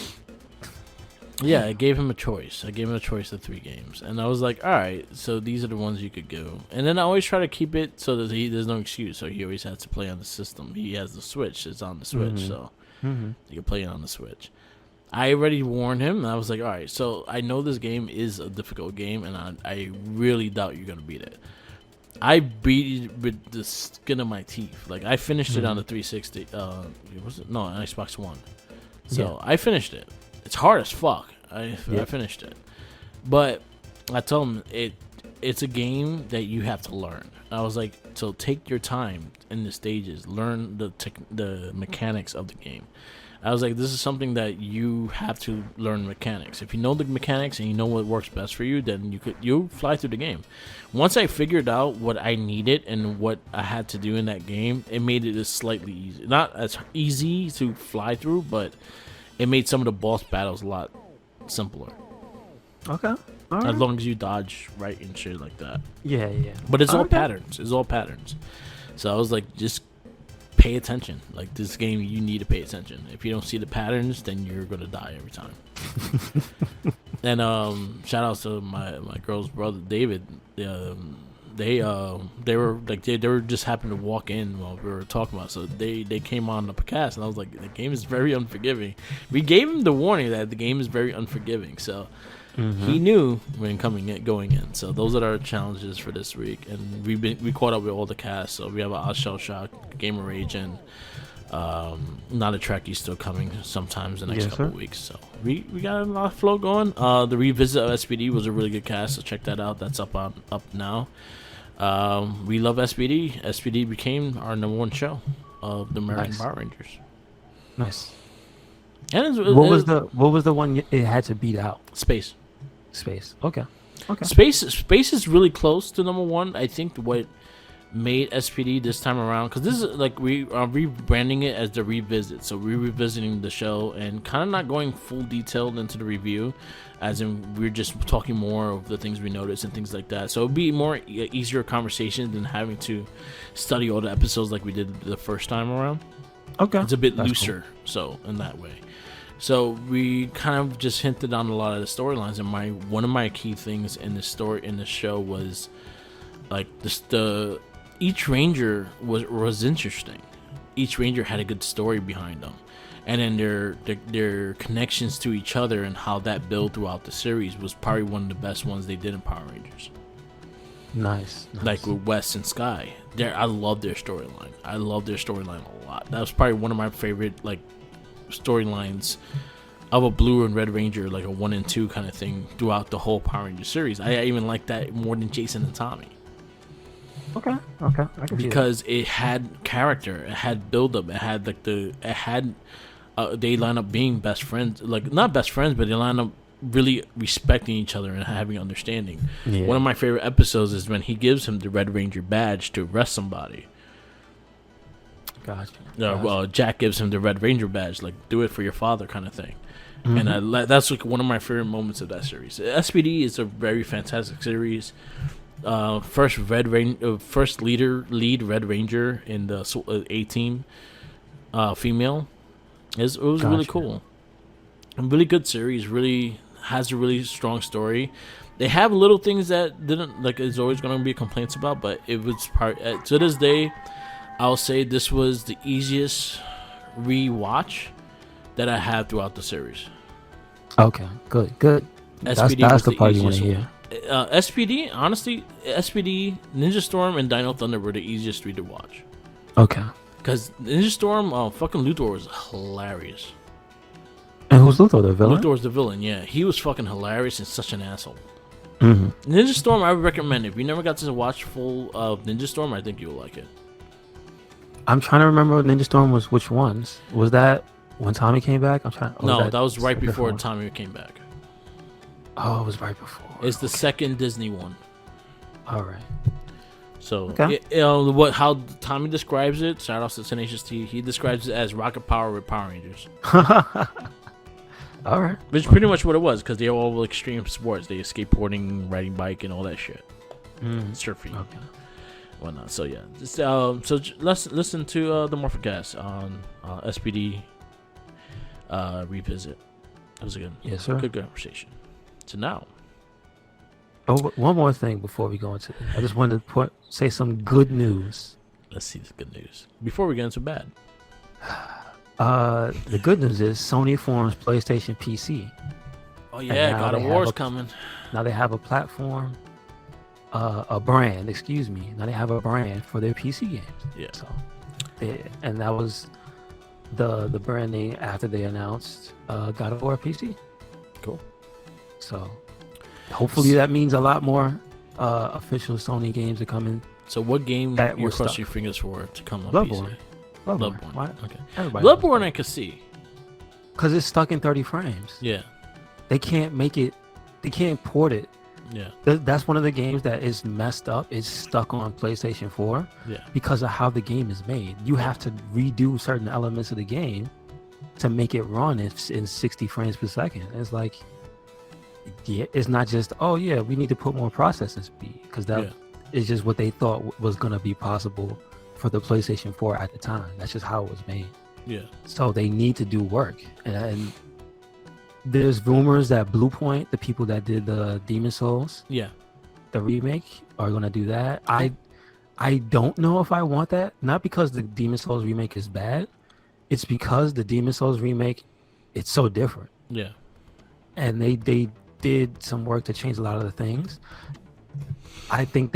Yeah, I gave him a choice. I gave him a choice of 3 games, and I was like, all right, so these are the ones you could go. And then I always try to keep it so that there's no excuse. So he always has to play on the system. He has the Switch. It's on the Switch, so you can play it on the Switch. I already warned him, and I was like, all right, so I know this game is a difficult game, and I really doubt you're going to beat it. I beat it with the skin of my teeth. Like, I finished it on the 360. Was it? No, on Xbox One. So I finished it. It's hard as fuck. I finished it. But I told him it's a game that you have to learn. I was like, so take your time in the stages. Learn the mechanics of the game. I was like, this is something that you have to learn mechanics. If you know the mechanics and you know what works best for you, then you'll fly through the game. Once I figured out what I needed and what I had to do in that game, it made it slightly easy. Not as easy to fly through, but it made some of the boss battles a lot simpler. Okay. All right. As long as you dodge right and shit like that. Yeah. But it's all patterns. It's all patterns. So I was like, just pay attention. Like, this game, you need to pay attention. If you don't see the patterns, then you're gonna die every time. And shout out to my girl's brother David. They were just happened to walk in while we were talking about it. So they came on the podcast, and I was like, the game is very unforgiving. We gave him the warning that the game is very unforgiving, so he knew when going in. So those are our challenges for this week, and we caught up with all the cast. So we have a Shell Shock, Gamer Rage, and Not a Trekkie still coming sometimes in the next couple of weeks. So we got a lot of flow going. The revisit of SPD was a really good cast, so check that out. That's up now. We love SPD. SPD became our #1 show of the American Power Rangers. Nice. And what was the one it had to beat out? Space. Okay. Space is really close to #1. I think what made SPD this time around, because this is like we are rebranding it as the revisit. So we're revisiting the show and kind of not going full detailed into the review, as in we're just talking more of the things we noticed and things like that. So it'd be more easier conversation than having to study all the episodes like we did the first time around. Okay, it's a bit looser, cool. So in that way. So we kind of just hinted on a lot of the storylines, and one of my key things in the show was like each ranger was interesting. Each ranger had a good story behind them, and then their connections to each other and how that built throughout the series was probably one of the best ones they did in Power Rangers. Nice. Like with West and Sky, I love their storyline. I love their storyline a lot. That was probably one of my favorite like storylines of a Blue and Red Ranger, like a 1 and 2 kind of thing throughout the whole Power Ranger series. I even like that more than Jason and Tommy. Okay. I can because it had character, it had build up, it had like they line up being best friends, like not best friends, but they line up really respecting each other and having understanding. Yeah. One of my favorite episodes is when he gives him the Red Ranger badge to arrest somebody. Gotcha. Jack gives him the Red Ranger badge, like do it for your father kind of thing. And that's like one of my favorite moments of that series. SPD is a very fantastic series. First lead Red Ranger in the A team, female. It was really cool. A really good series. Really has a really strong story. They have little things that didn't like. Is always going to be complaints about, but it was part. To this day, I'll say this was the easiest rewatch that I had throughout the series. Okay, good. SPD That's was the part you want easiest to one. hear. SPD, honestly, SPD, Ninja Storm, and Dino Thunder were the easiest three to watch. Okay. Because Ninja Storm, fucking Luthor was hilarious. And who's Luthor, the villain? Luthor was the villain, yeah. He was fucking hilarious and such an asshole. Mm-hmm. Ninja Storm, I would recommend. If you never got to watch full of Ninja Storm, I think you'll like it. I'm trying to remember what Ninja Storm was. Which ones? Was that when Tommy came back? No, that was right before Tommy came back. Oh, it was right before. It's the second Disney one. All right. So, Okay. how Tommy describes it, shout out to Tenacious T, he describes it as Rocket Power with Power Rangers. All right. Which is pretty much what it was, because they're all extreme sports. They skateboarding, riding bike, and all that shit. Surfing. Okay. Whatnot. So, yeah. Let's listen to the Morphicast on SPD Revisit. That was a Yes, sir. good conversation. So now. Oh, one more thing before we go into it. I just wanted to say some good news. Let's see the good news. Before we get into bad. The good news is Sony forms PlayStation PC. Oh, yeah. God of War's coming. Now they have a platform, a brand, excuse me. Now they have a brand for their PC games. Yeah. So, and that was the branding after they announced God of War PC. Cool. So hopefully that means a lot more official Sony games are coming. So what game that you're were crossing stuck. your fingers for to come on Bloodborne. PC? Bloodborne. Why? Okay. Everybody Bloodborne I could see. Because it's stuck in 30 frames. Yeah. They can't make it. They can't port it. Yeah. That's one of the games that is messed up. It's stuck on PlayStation 4 Yeah. because of how the game is made. You have to redo certain elements of the game to make it run in 60 frames per second. It's like, yeah, it's not just, oh yeah, we need to put more processing speed, because that is just what they thought was going to be possible for the PlayStation 4 at the time. That's just how it was made. Yeah. So they need to do work, and there's rumors that Bluepoint, the people that did the Demon Souls, the remake, are going to do that. I don't know if I want that. Not because the Demon Souls remake is bad. It's because the Demon Souls remake, it's so different. Yeah. And they did some work to change a lot of the things. I think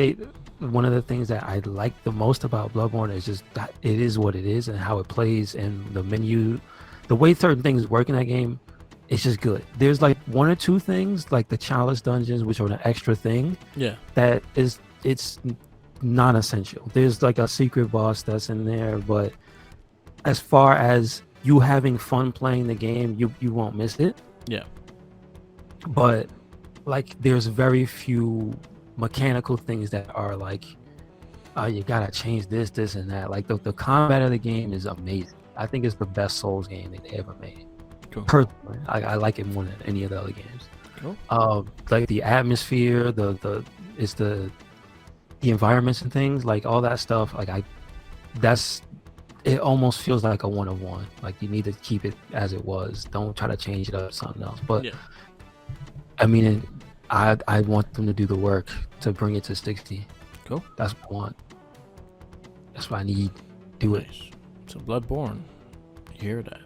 one of the things that I like the most about Bloodborne is just that it is what it is, and how it plays, and the menu, the way certain things work in that game. It's just good. There's like one or two things, like the chalice dungeons, which are an extra thing. Yeah. That it's non-essential. There's like a secret boss that's in there, but as far as you having fun playing the game, you won't miss it. Yeah. But like there's very few mechanical things that are like, you gotta change this and that. Like the combat of the game is amazing. I think it's the best Souls game that they ever made. Cool. Personally, I like it more than any of the other games. Cool. Like the atmosphere, the environments and things, like all that stuff. Like it almost feels like a 1 of 1. Like you need to keep it as it was. Don't try to change it up to something else. But I mean, I want them to do the work to bring it to 60. Cool. That's what I want. That's what I need. Do it. So Bloodborne, you hear that?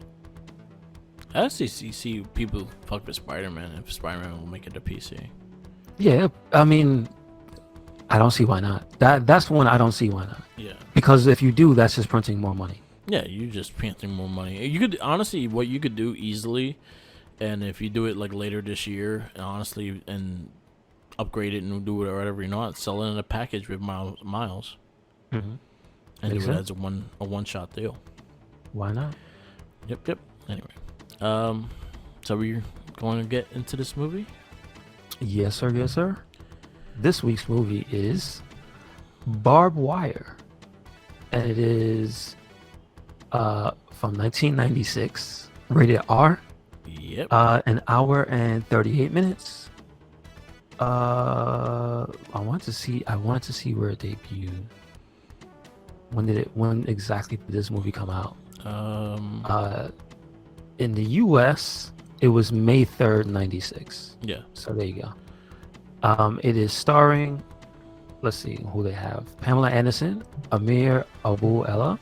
I actually see people fuck with Spider-Man if Spider-Man will make it a PC. Yeah, I mean, I don't see why not. That's one I don't see why not. Yeah. Because if you do, that's just printing more money. Yeah, you just printing more money. You could honestly, what you could do easily, and if you do it like later this year, honestly, and upgrade it and do it or whatever, sell it in a package with miles. Mm-hmm. And do it as a one-shot deal. Why not? Yep. Anyway, so we're going to get into this movie? Yes, sir. This week's movie is Barb Wire, and it is from 1996, rated R. Yep. An hour and 38 minutes. I wanted to see where it debuted. When exactly did this movie come out? In the US, it was May 3rd, 96. Yeah. So there you go. It is starring, let's see who they have: Pamela Anderson, Amir Abu Ella,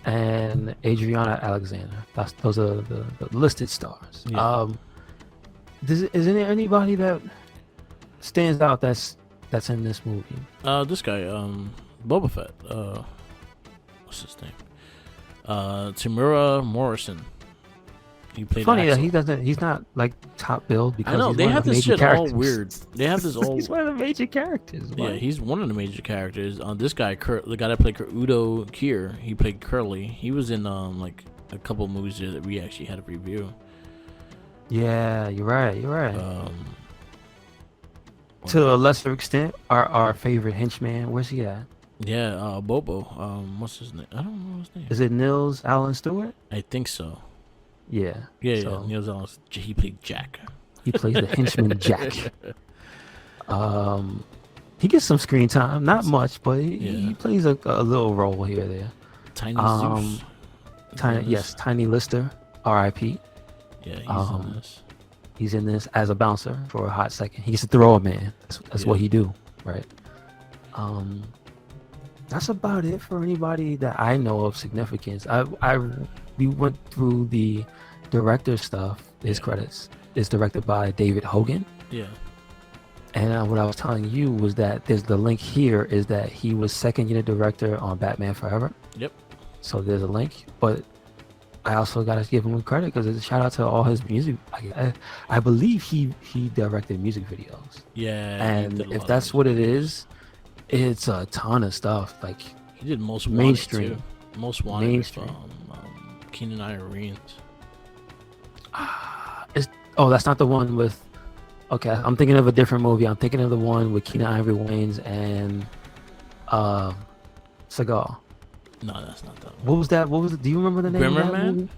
and Adriana Alexander. Those are the listed stars. Yeah. Is there anybody that stands out that's in this movie? This guy, Boba Fett. What's his name? Tamura Morrison. He played. Funny that Axel. he's not like top billed because I know he's they one have of the this major shit all characters. weird. They have this all. He's one of the major characters. Yeah, What? he's one of the major characters. This guy, the guy that played Udo Kier, he played Curly. He was in like a couple movies that we actually had a review. Yeah, you're right. To a lesser extent, our favorite henchman, where's he at? Yeah, Bobo. What's his name? I don't know his name. Is it Nils Allen Stewart? I think so. Yeah. Yeah, so yeah. Niels Allen. He played Jack. He plays the henchman Jack. He gets some screen time, not much, but he plays a little role here or there. Tiny Zeus. Tiny Lister, R.I.P. Yeah, he's in this. He's in this as a bouncer for a hot second. He gets to throw a man. That's what he do, right? That's about it for anybody that I know of significance. We went through the director stuff. His credits is directed by David Hogan. Yeah. And what I was telling you was that there's the link here is that he was second unit director on Batman Forever. Yep. So there's a link, but I also got to give him credit because it's a shout out to all his music. I believe he directed music videos. Yeah. And if that's what it is, it's a ton of stuff. Like he did Most mainstream. Wanted too. Most Wanted Mainstream. Keenan Ivory. That's not the one with. Okay, I'm thinking of a different movie. I'm thinking of the one with Keenan Ivory Wayans and Seagal. No, that's not that one. What was that? Do you remember the name Glimmer of that Man? movie?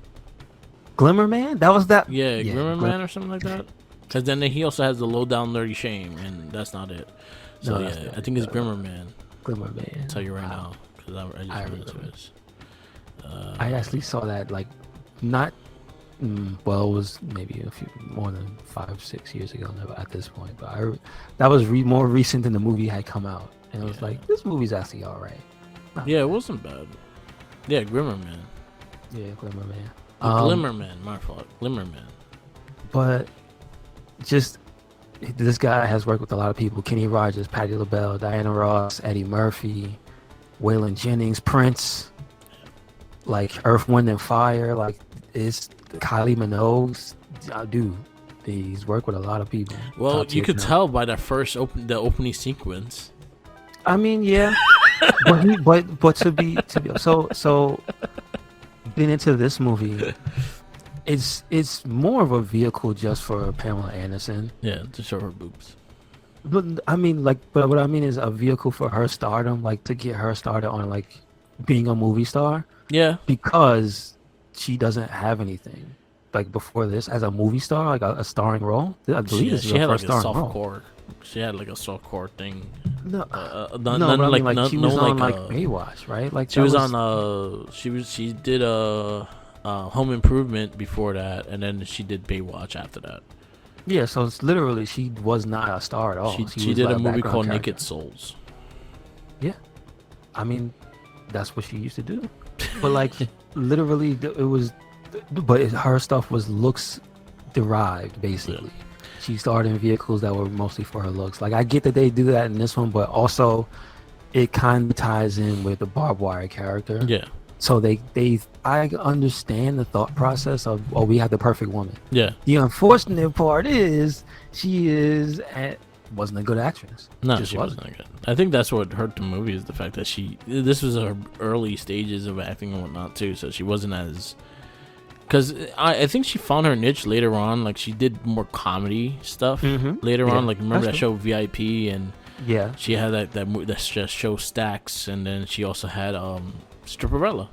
Glimmer Man? That was that? Yeah, Glimmer Man or something like that. Because then he also has the Low Down Dirty Shame, and that's not it. So No, yeah, I think it's Glimmer Man. Glimmer Man. I'll tell you right now, because I just went into this. I actually saw that like not. Well, it was maybe a few more than 5-6 years ago at this point, but that was more recent than the movie had come out, and it was like this movie's actually all right. Yeah, it wasn't bad. Yeah, Glimmer Man. Yeah, Glimmer Man. Glimmer Man, my fault. Glimmer Man. But just this guy has worked with a lot of people: Kenny Rogers, Patti LaBelle, Diana Ross, Eddie Murphy, Waylon Jennings, Prince, like Earth, Wind and Fire. Like it's Kylie Minogue. Dude, he's worked with a lot of people. Well, you could tell by that the opening sequence. I mean, yeah, but to be so getting into this movie, it's more of a vehicle just for Pamela Anderson. Yeah, to show her boobs. But I mean, but what I mean is a vehicle for her stardom, like to get her started on like being a movie star. Yeah, because she doesn't have anything like before this as a movie star, like a starring role. I believe this is her first starring role. She had like a softcore thing. No, she was on like Baywatch, right? Like she was on. She did Home Improvement before that, and then she did Baywatch after that. Yeah, so it's literally she was not a star at all. She did a movie called Naked Souls. Yeah, I mean, that's what she used to do. But like, literally, it was. But her stuff was looks derived, basically. Yeah. She starred in vehicles that were mostly for her looks. Like I get that they do that in this one, but also it kind of ties in with the Barbed Wire character. Yeah. So I understand the thought process of, oh, we have the perfect woman. Yeah. The unfortunate part is she wasn't a good actress. No, she wasn't good. I think that's what hurt the movie is the fact that this was her early stages of acting and whatnot too. So she wasn't as. Because I think she found her niche later on. Like, she did more comedy stuff later on. Like, remember that show VIP? And she had that show Stacks. And then she also had Stripperella.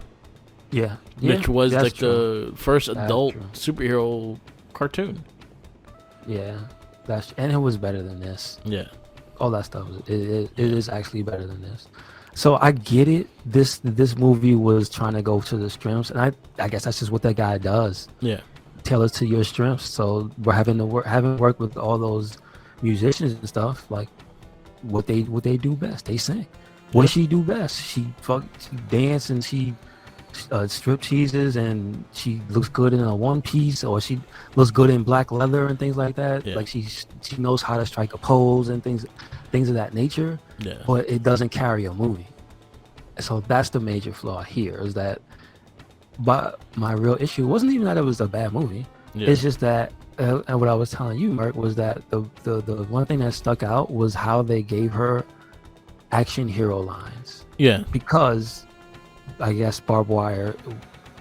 Yeah, which was that's like true. the first That's adult true. superhero cartoon. Yeah, and it was better than this. Yeah. All that stuff. It is actually better than this. So I get it. This movie was trying to go to the strengths, and I guess that's just what that guy does. Yeah. Tailor to your strengths. So we're having worked with all those musicians and stuff. Like what they do best. They sing. What does she do best? She dance and she strip teases and she looks good in a one piece, or she looks good in black leather and things like that. Yeah. Like she knows how to strike a pose and things of that nature. Yeah. But it doesn't carry a movie. So that's the major flaw here, is that. But my real issue wasn't even that it was a bad movie. Yeah. It's just that, and what I was telling you, Mark, was that the one thing that stuck out was how they gave her action hero lines. Yeah. Because I guess barbed wire,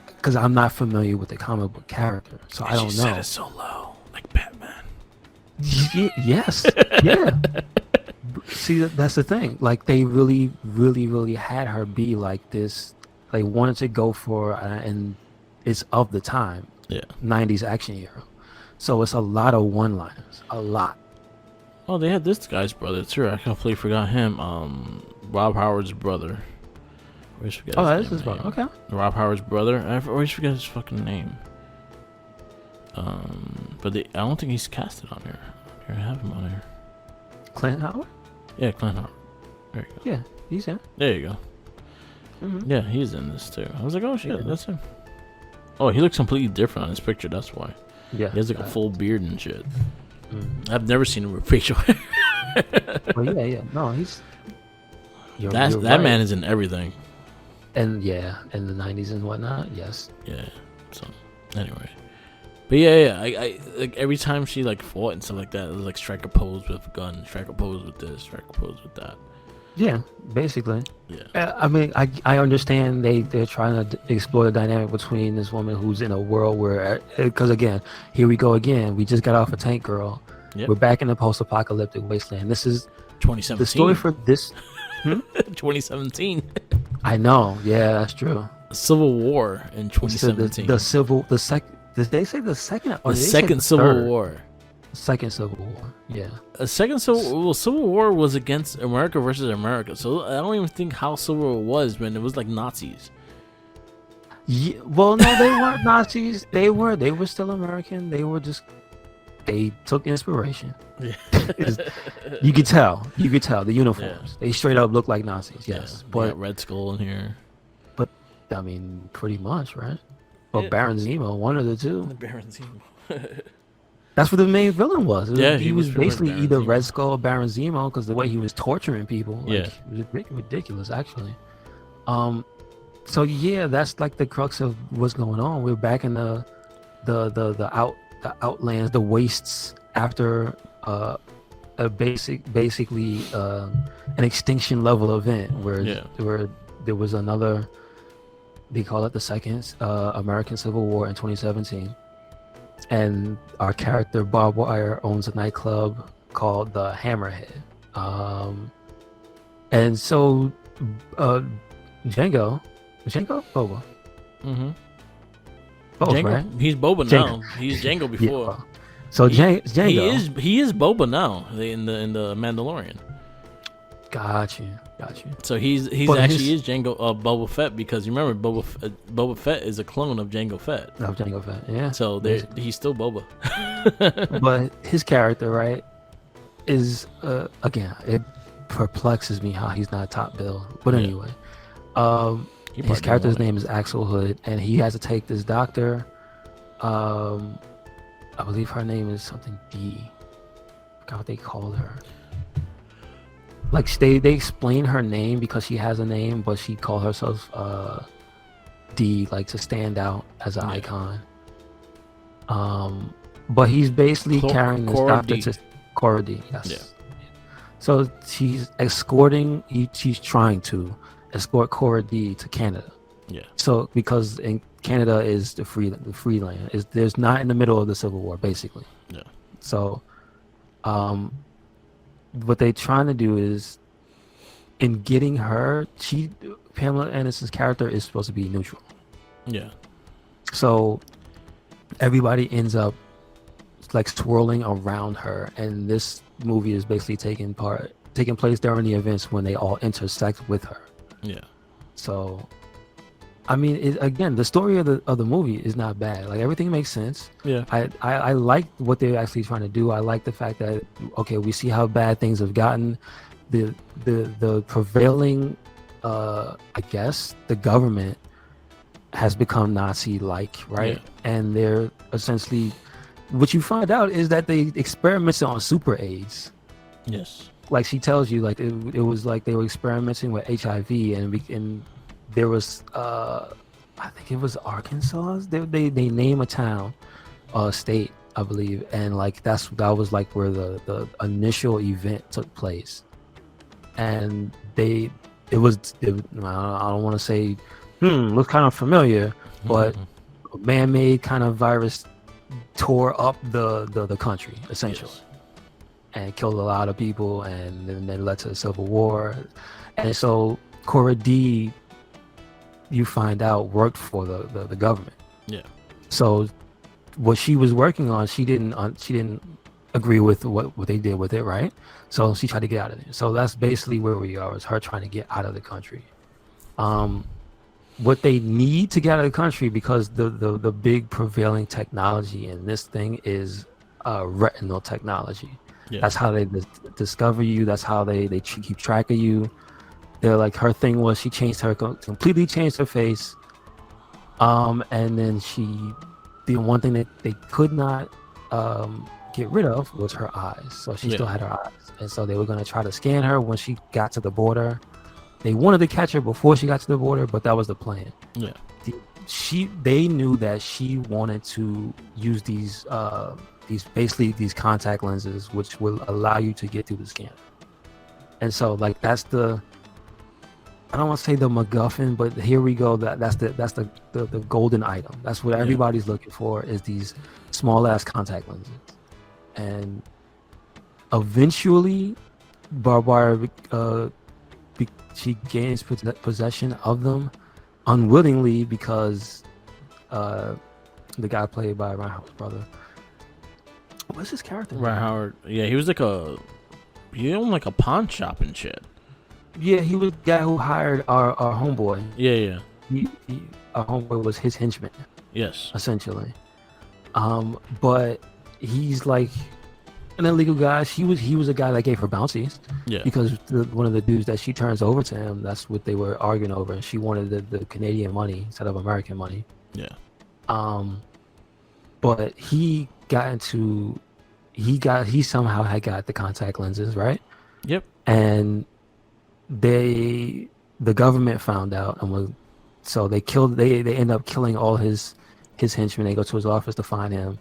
because I'm not familiar with the comic book character, so I don't know. Said it so low, like Batman. Yes, yeah. See, that's the thing. Like they really, really, really had her be like this. They wanted to go for, and it's of the time. Yeah. 90s action hero. So it's a lot of one-liners, a lot. Oh, they had this guy's brother too. I completely forgot him. Rob Howard's brother. I always forget. Oh, his that's name, his brother. man. Okay. Rob Howard's brother. I always forget his fucking name. But I don't think he's casted on here. Here, I have him on here. Clint Howard? Yeah, Clint Howard. There you go. Yeah, he's in. There you go. Mm-hmm. Yeah, he's in this too. I was like, oh shit, Yeah. that's him. Oh, he looks completely different on this picture. That's why. Yeah. He has like a full beard and shit. Mhm. I've never seen him with facial hair. Well, yeah. No, he's. You're That right. man is in everything. And yeah, in the 90s and whatnot, yes. Yeah. So anyway, but yeah. I like every time she like fought and stuff like that, it was like strike a pose with a gun, strike a pose with this, strike a pose with that. Yeah, basically. Yeah. I mean, I understand they're trying to explore the dynamic between this woman who's in a world where, because again, here we go again. We just got off a Tank Girl. Yep. We're back in the post-apocalyptic wasteland. This is 2017. the story for this. 2017. I know. Yeah, that's true. Civil War in 2017. Did they say the second? Or The did they say second the Civil third? War. Second Civil War. Yeah. A second Civil War was against America versus America. So I don't even think how Civil War was when it was like Nazis. Yeah. Well, no, they weren't Nazis. They were still American. They took inspiration. Yeah. You could tell the uniforms. They straight up look like Nazis. Yes, Yeah, but got Red Skull in here. but I mean, pretty much, right? Or Yeah. Baron Zemo, one of the two. Baron Zemo. That's what the main villain was. Yeah, he was pretty much basically Baron either Zemo. Red Skull or Baron Zemo, because the way he was torturing people, like, Yeah. it was ridiculous, actually. So yeah, that's like the crux of what's going on. We're back in the outlands, the wastes after basically an extinction level event where there was another. They call it the second American Civil War in 2017, and our character Barb Wire owns a nightclub called the Hammerhead, and so Django, Boba. Mm-hmm. Both, Django, right? he's Boba Django. now. He's Django before. Yeah. So Django. He is Boba now in the Mandalorian. Got you. So he's But actually is Jango Boba Fett, because you remember Boba Fett is a clone of Jango Fett. No, Django Fett. Yeah. So he's still Boba. But his character, right, is again, it perplexes me how he's not top bill. But Yeah. anyway, He his probably character's didn't name is Axel Hood, and he has to take this doctor. I believe her name is something D. I forgot what they called her. Like they explain her name because she has a name, but she called herself D, like to stand out as an icon. But he's basically carrying this Cora doctor D. to Cora D. Yes. Yeah. So she's trying to escort Cora D to Canada. Yeah. So because in Canada is the free land, there's not in the middle of the Civil War basically. Yeah. So, what they're trying to do is, in getting her, Pamela Anderson's character is supposed to be neutral. Yeah. So everybody ends up like swirling around her, and this movie is basically taking place during the events when they all intersect with her. Yeah. So, I mean, again, the story of the movie is not bad. Like, everything makes sense. Yeah. I like what they're actually trying to do. I like the fact that, okay, we see how bad things have gotten. The prevailing, I guess, the government has become Nazi-like, right? Yeah. And they're essentially, what you find out is that they experimented on super AIDS. Yes. Like she tells you, like it was like they were experimenting with HIV, and there was I think it was Arkansas. They name a town, state, I believe, and like that was like where the initial event took place, and I don't want to say looks kind of familiar, but a man-made kind of virus tore up the country essentially. Yes. And killed a lot of people, and then led to the Civil War. And so Cora D, you find out, worked for the government. Yeah. So what she was working on, she didn't agree with what they did with it, right? So she tried to get out of there. So that's basically where we are, is her trying to get out of the country. What they need to get out of the country, because the big prevailing technology in this thing is retinal technology. Yeah. That's how they discover you. That's how they keep track of you. They're like, her thing was she completely changed her face. And then the one thing that they could not get rid of was her eyes. So she still had her eyes. And so they were going to try to scan her when she got to the border. They wanted to catch her before she got to the border, but that was the plan. Yeah. They knew that she wanted to use these contact lenses, which will allow you to get through the scanner. And so, like, that's I don't want to say the MacGuffin, but here we go. That's the golden item. That's what everybody's looking for, is these small ass contact lenses. And eventually, Barb, she gains possession of them unwillingly, because the guy played by Ryan Howard's brother. What's his character? Ryan Howard. Yeah, he was he owned like a pawn shop and shit. Yeah, he was the guy who hired our homeboy. Yeah. Our homeboy was his henchman. Yes. Essentially. But he's like an illegal guy. He was a guy that gave her bounties. Yeah. Because one of the dudes that she turns over to him, that's what they were arguing over. And she wanted the Canadian money instead of American money. Yeah. But he somehow had got the contact lenses, right? Yep. And the government found out, and so they end up killing all his henchmen. They go to his office to find him,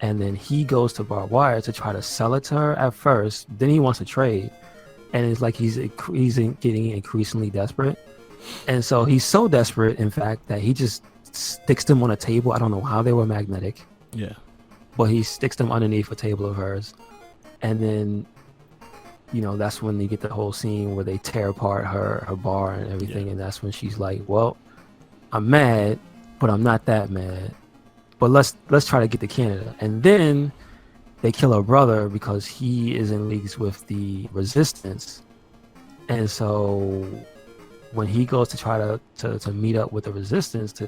and then he goes to Barbed Wire to try to sell it to her at first. Then he wants to trade, and it's like he's getting increasingly desperate. And so he's so desperate, in fact, that he just sticks them on a table. I don't know how they were magnetic. Yeah. But he sticks them underneath a table of hers. And then, that's when you get the whole scene where they tear apart her bar and everything. Yeah. And that's when she's like, well, I'm mad, but I'm not that mad. But let's try to get to Canada. And then they kill her brother because he is in leagues with the resistance. And so when he goes to try to meet up with the resistance to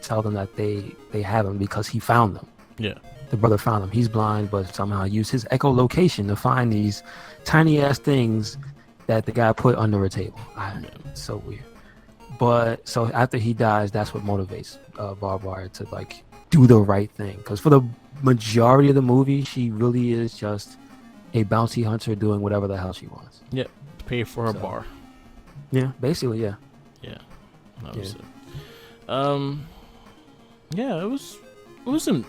tell them that they have him, because he found them. Yeah. The brother found him. He's blind, but somehow used his echolocation to find these tiny ass things that the guy put under a table. It's so weird. But so after he dies, that's what motivates Barb Wire to like do the right thing. Because for the majority of the movie, she really is just a bounty hunter doing whatever the hell she wants. Yep. Pay for her bar. Yeah, basically, yeah. Yeah. That was it. Yeah, it wasn't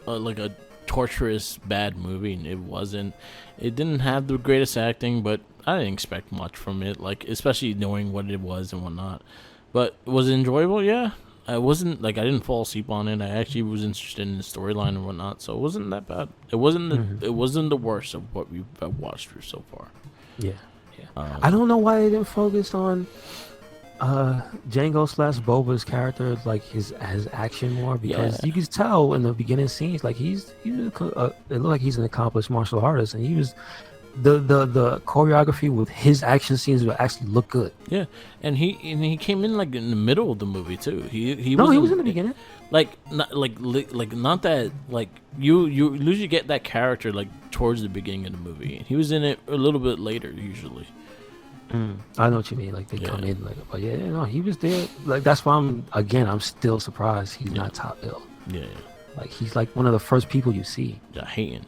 like a torturous bad movie. It wasn't. It didn't have the greatest acting, but I didn't expect much from it, like especially knowing what it was and whatnot. But was it enjoyable? Yeah. I didn't fall asleep on it. I actually was interested in the storyline and whatnot, so it wasn't that bad. It wasn't it wasn't the worst of what we've watched through so far. Yeah. I don't know why they didn't focus on Django slash Boba's character, like his action more, because Yeah. you can tell in the beginning scenes, like it looked like he's an accomplished martial artist, and he was the choreography with his action scenes would actually look good. Yeah, and he came in like in the middle of the movie too. He No, was he was in the beginning. like not that like you usually get that character like towards the beginning of the movie. He was in it a little bit later usually. I know what you mean. Like they come in, like, but yeah, no, he was there. Like that's why I'm still surprised he's not top bill. Yeah, Like he's like one of the first people you see. yeah, hating.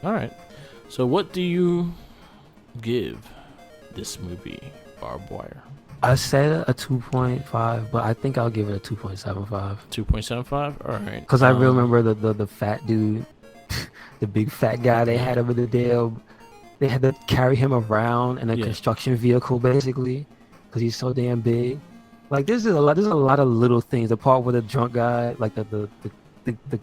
All right, so what do you give this movie, Barbed Wire? I said a 2.5, but I think I'll give it a 2.75. 2.75. All right, Because I remember the fat dude, the big fat guy they had over the there. They had to carry him around in a construction vehicle, basically, because he's so damn big. Like there's a lot of little things. The part where the drunk guy, like the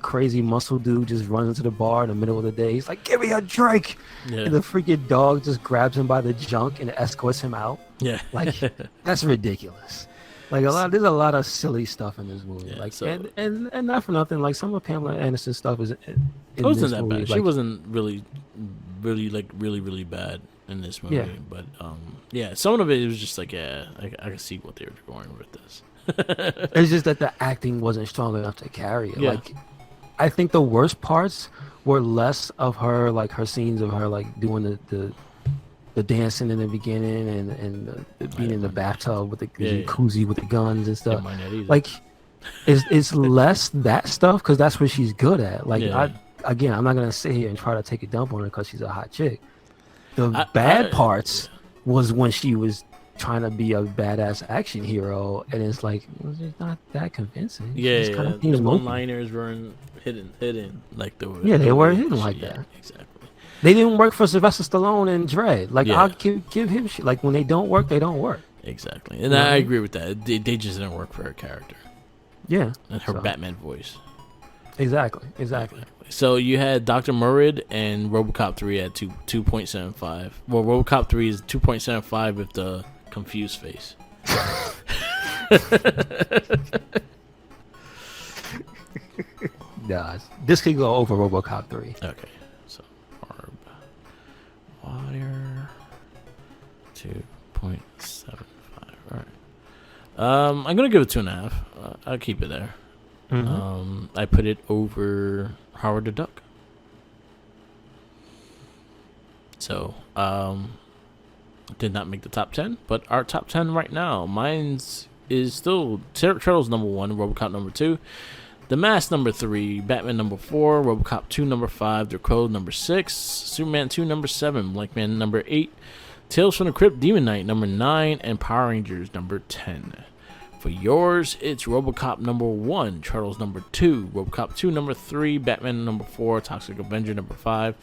crazy muscle dude, just runs into the bar in the middle of the day. He's like, "Give me a drink!" Yeah, And the freaking dog just grabs him by the junk and escorts him out. yeah, Like that's ridiculous. Like there's a lot of silly stuff in this movie. Yeah, like so- and not for nothing. Like some of Pamela Anderson's stuff is. it wasn't that bad. She Like, wasn't really bad in this movie. Yeah. But yeah, some of it was just like, yeah, I can see what they were going with this. It's just that the acting wasn't strong enough to carry it. Yeah. Like, I think the worst parts were less of her, like her scenes of her like doing the dancing in the beginning and being in the bathtub with the jacuzzi with the guns and stuff. Didn't mind that either. Like, it's less that stuff because that's what she's good at. Like, Yeah. I'm not gonna sit here and try to take a dump on her because she's a hot chick. The I- bad I- parts was when she was trying to be a badass action hero, and it's like it's not that convincing. She Yeah, just kinda yeah. seems The mopey. one-liners weren't hidden like the Yeah, they weren't hidden like yeah, that. Exactly. They didn't work for Sylvester Stallone and Dredd. Like Yeah. I'll give him shit. Like when they don't work, they don't work. Exactly, and Yeah. I agree with that. They just didn't work for her character Yeah, and her So, Batman voice. Exactly. So you had Dr. Murrid and RoboCop 3 at 2.75. Well, RoboCop 3 is 2.75 with the confused face. Nah, this could go over RoboCop 3. Okay, so Barb Wire 2.75. All right. I'm gonna give it 2.5. I'll keep it there. I put it over Howard the Duck. So, did not make the top 10, but our top 10 right now, mine's is still Turtles number 1, RoboCop number 2, The Mask number 3, Batman number 4, RoboCop 2 number 5, The Crow number 6, Superman 2 number 7, Black Man number 8, Tales from the Crypt Demon Knight number 9, and Power Rangers number 10. For yours, it's RoboCop number 1, Turtles number 2, RoboCop 2 number 3, Batman number 4, Toxic Avenger number 5,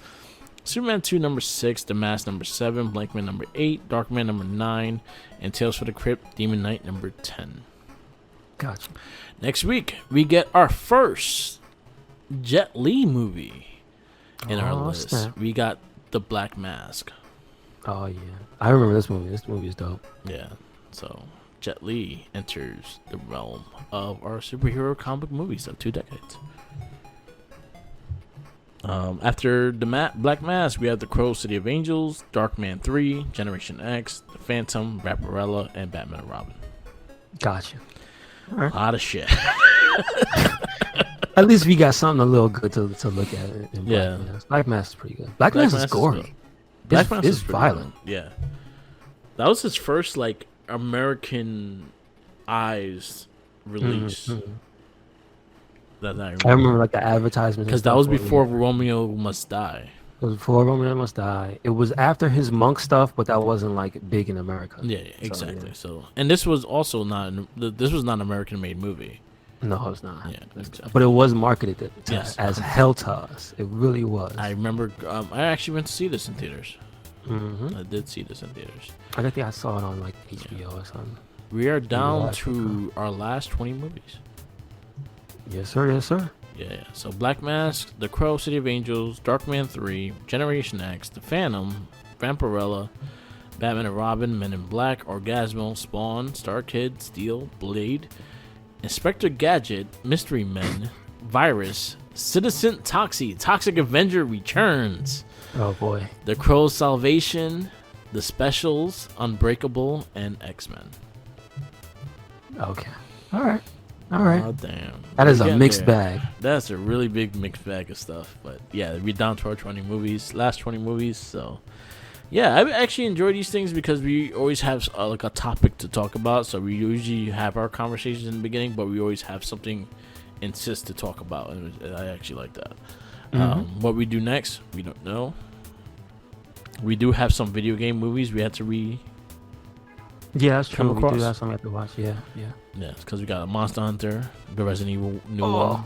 Superman 2 number 6, The Mask number 7, Black Man number 8, Darkman number 9, and Tales from the Crypt Demon Knight number 10. Gotcha. Next week, we get our first Jet Li movie in our Oh, list. snap. We got The Black Mask. Oh yeah, I remember this movie. This movie is dope. Yeah, so Jet Li enters the realm of our superhero comic movies of 2 decades. After the Black Mask, we have The Crow, City of Angels, Darkman 3, Generation X, The Phantom, Vaporella, and Batman and Robin. Gotcha. All A right. lot of shit. At least we got something a little good to look at. In Yeah. Black Mask. Black Mask is pretty good. Black Mask is gory. Black Mask It's is pretty violent. good. Yeah, that was his first like American eyes release. Mhm. That I I remember like the advertisements because that was before Romeo Must Die. It was before Romeo Must Die. It was after his monk stuff, but that wasn't like big in America. Yeah, exactly. So, and this was also not an American made movie. No, it's not. Yeah, exactly. But it was marketed to, Yes. as hell to us. It really was. I remember I actually went to see this in theaters. Mm-hmm. I did see this in theaters. I think I saw it on like HBO or something. We are down last to our last 20 movies. Yes, sir. Yes, sir. Yeah. So Black Mask, The Crow, City of Angels, Darkman 3, Generation X, The Phantom, Vampirella, Batman and Robin, Men in Black, Orgasmo, Spawn, Star Kid, Steel, Blade, Inspector Gadget, Mystery Men, Virus, Citizen Toxie, Toxic Avenger returns. Oh boy. The Crow's Salvation, The Specials, Unbreakable, and X-Men. Okay. All right. Oh damn. That is We're a mixed there. bag. That's a really big mixed bag of stuff. But yeah, we're down to our last 20 movies. So yeah, I actually enjoy these things because we always have like a topic to talk about. So we usually have our conversations in the beginning, but we always have something insist to talk about, and I actually like that. What we do next, we don't know. We do have some video game movies we had to Yeah, that's true. come We across. do have something to watch. Yeah. Yeah, it's because we got Monster Hunter, the Resident Evil new one.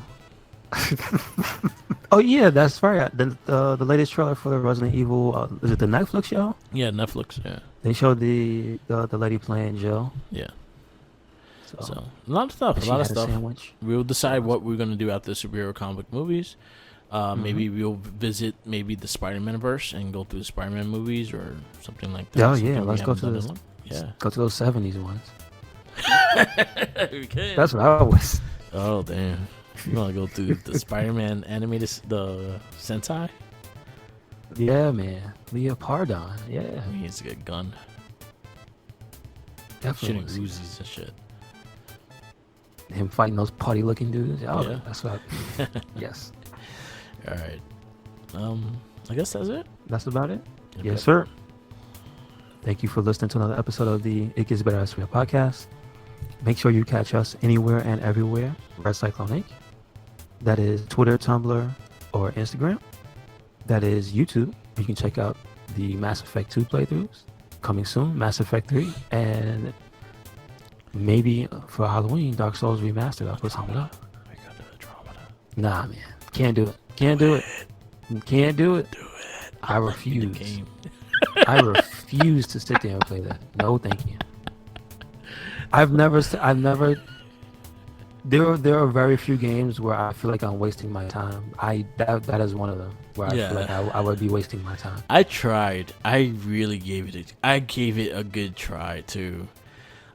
Oh yeah, that's right. The latest trailer for the Resident Evil. Is it the Netflix show? Yeah, Netflix. Yeah, They showed the lady playing Jill. yeah. So, So a lot of stuff. she A lot of had stuff. sandwich. We'll decide what we're gonna do after superhero comic movies. Maybe we'll visit the Spider-Man verse and go through the Spider-Man movies or something like that. Oh, yeah, Something we let's go haven't to done this. in a long- Yeah. Go to those 70s ones. We can. That's what I was. Oh damn! You want to go through the Spider-Man animated, the Sentai? Yeah, man. Leah Pardon. Yeah, He needs to get a gun, definitely. shooting Uzis and shit. Him fighting those putty-looking dudes. Oh, Yeah. that's what. Yes, All right. I guess that's it. that's about it. Yep, Yes, yep. sir. Thank you for listening to another episode of the It Gets Better As We Are podcast. Make sure you catch us anywhere and everywhere. RedCycloneInc. That is Twitter, Tumblr, or Instagram. That is YouTube. You can check out the Mass Effect 2 playthroughs coming soon. Mass Effect 3, and maybe for Halloween, Dark Souls Remastered. I'll put something up. I got the drama. Nah, man. Can't do it. Can't do it. Can't do it. Do it. I The refuse. game. I refuse to sit there and play that. No, thank you. I've never. There are very few games where I feel like I'm wasting my time. That is one of them where I feel like I would be wasting my time. I tried. I really gave it. I gave it a good try too.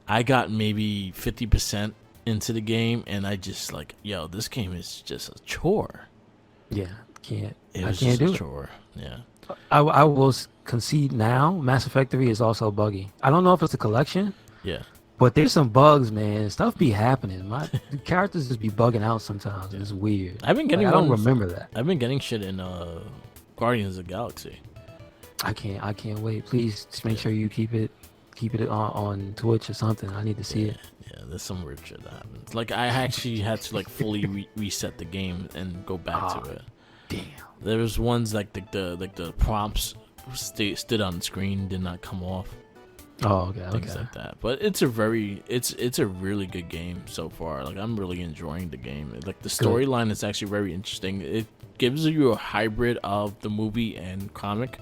I got maybe 50% into the game, and I just like, yo, this game is just a chore. Yeah, can't. It I was can't just do a it. chore. Yeah. I will concede now. Mass Effect 3 is also buggy. I don't know if it's a collection, Yeah. but there's some bugs, man. Stuff be happening. The characters just be bugging out sometimes. It's weird. I've been getting. I don't ones- remember that. I've been getting shit in Guardians of the Galaxy. I can't wait. Please just make sure you keep it on Twitch or something. I need to see it. Yeah, there's some weird shit that happens. Like I actually had to like fully reset the game and go back to it. Damn. There was ones like the prompts stood on the screen, did not come off. Oh, okay. Things like that. But it's a really good game so far. Like I'm really enjoying the game. Like the storyline is actually very interesting. It gives you a hybrid of the movie and comic.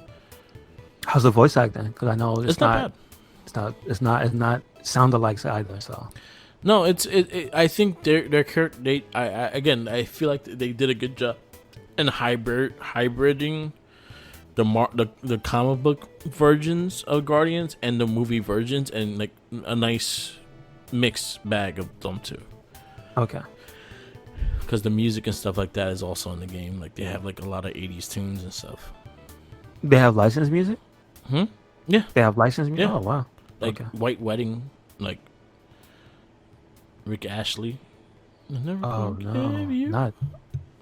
How's the voice acting? Because I know It's not bad. It's not sound alike either. So No, I think their character. I feel like they did a good job in hybriding the comic book versions of Guardians and the movie versions, and like a nice mixed bag of them too. okay. Because the music and stuff like that is also in the game. Like they have like a lot of 80s tunes and stuff. They have licensed music. Yeah. They have licensed music. Yeah. Oh wow. Like Okay. White Wedding, like Rick Ashley. I never Oh forgive no, you. not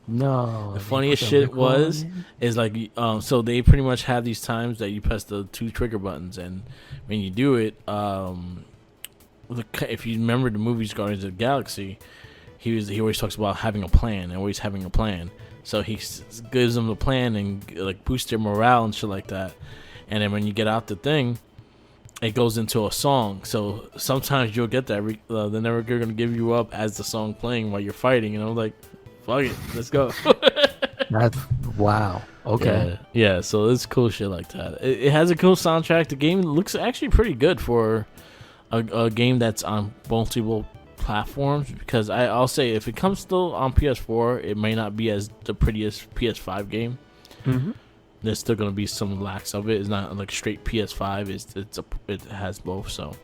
no. The they funniest put shit Rick Roll was in? is like so they pretty much have these times that you press the 2 trigger buttons, and when you do it, if you remember the movies Guardians of the Galaxy, he always talks about having a plan and always having a plan. So he gives them the plan and like boosts their morale and shit like that. And then when you get out the thing, it goes into a song. So sometimes you'll get that they're never gonna give you up as the song playing while you're fighting, and I'm like, fuck it, let's go. That's wow. Okay. Yeah, so it's cool shit like that. It has a cool soundtrack. The game looks actually pretty good for a game that's on multiple platforms, because I'll say if it comes still on PS4, it may not be as the prettiest PS5 game. Mm-hmm. there's still gonna be some lacks of it. It's not like straight PS5. It has both. So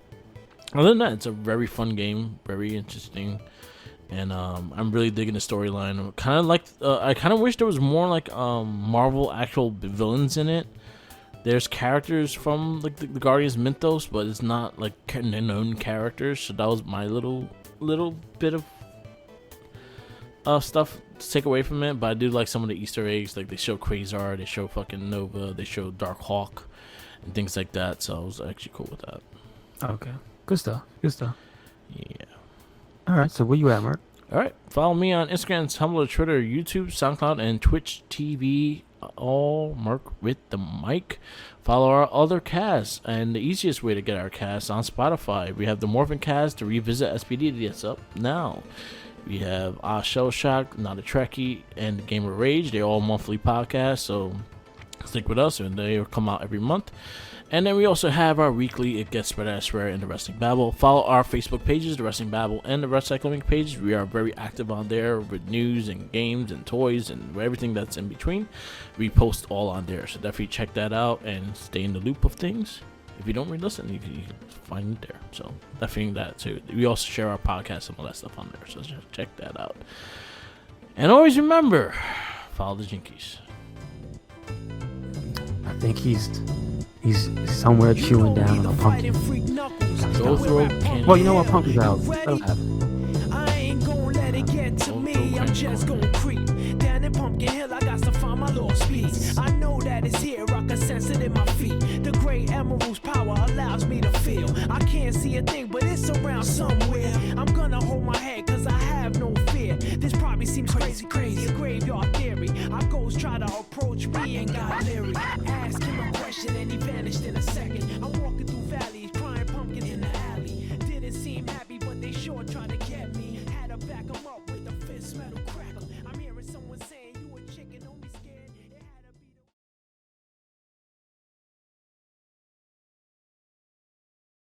other than that, it's a very fun game, very interesting, and I'm really digging the storyline. Kind of like I kind of wish there was more like Marvel actual villains in it. There's characters from like the Guardians Mythos, but it's not like known characters. So that was my little bit of stuff to take away from it. But I do like some of the Easter eggs. Like they show Quasar, they show fucking Nova, they show Dark Hawk, and things like that. So I was actually cool with that. Okay, good stuff. Good stuff. Yeah. All right. So where you at, Mark? All right. Follow me on Instagram, Tumblr, Twitter, YouTube, SoundCloud, and Twitch TV. All Mark with the mic. Follow our other casts, and the easiest way to get our casts on Spotify. We have the Morphin Cast, to revisit SPD. That's up now. We have Shell Shock, Not a Trekkie, and Gamer Rage. They're all monthly podcasts, so stick with us, and they come out every month. And then we also have our weekly It Gets Spread Elsewhere in the Wrestling Babble. Follow our Facebook pages, the Wrestling Babble and the RedCycloneInc page. We are very active on there with news and games and toys and everything that's in between. We post all on there, so definitely check that out and stay in the loop of things. If you don't re-listen, you can find it there. So definitely that too. We also share our podcast and all that stuff on there, so just check that out. And always remember, follow the Jinkies. I think he's somewhere chewing down on a pumpkin. Go throw candy. Well, you know what? Pumpkin's out. That'll happen. I ain't gonna let it get to me. I'm just gonna creep down in Pumpkin Hill. I got to find my lost piece. I know that it's here. I can sense it in my feet. The great emerald's power allows me to feel. I can't see a thing, but it's around somewhere. I'm gonna hold my head, cause I have no fear. This probably seems crazy, a graveyard theory. Our ghosts try to approach me and got leery. Ask him a question and he vanished in a second.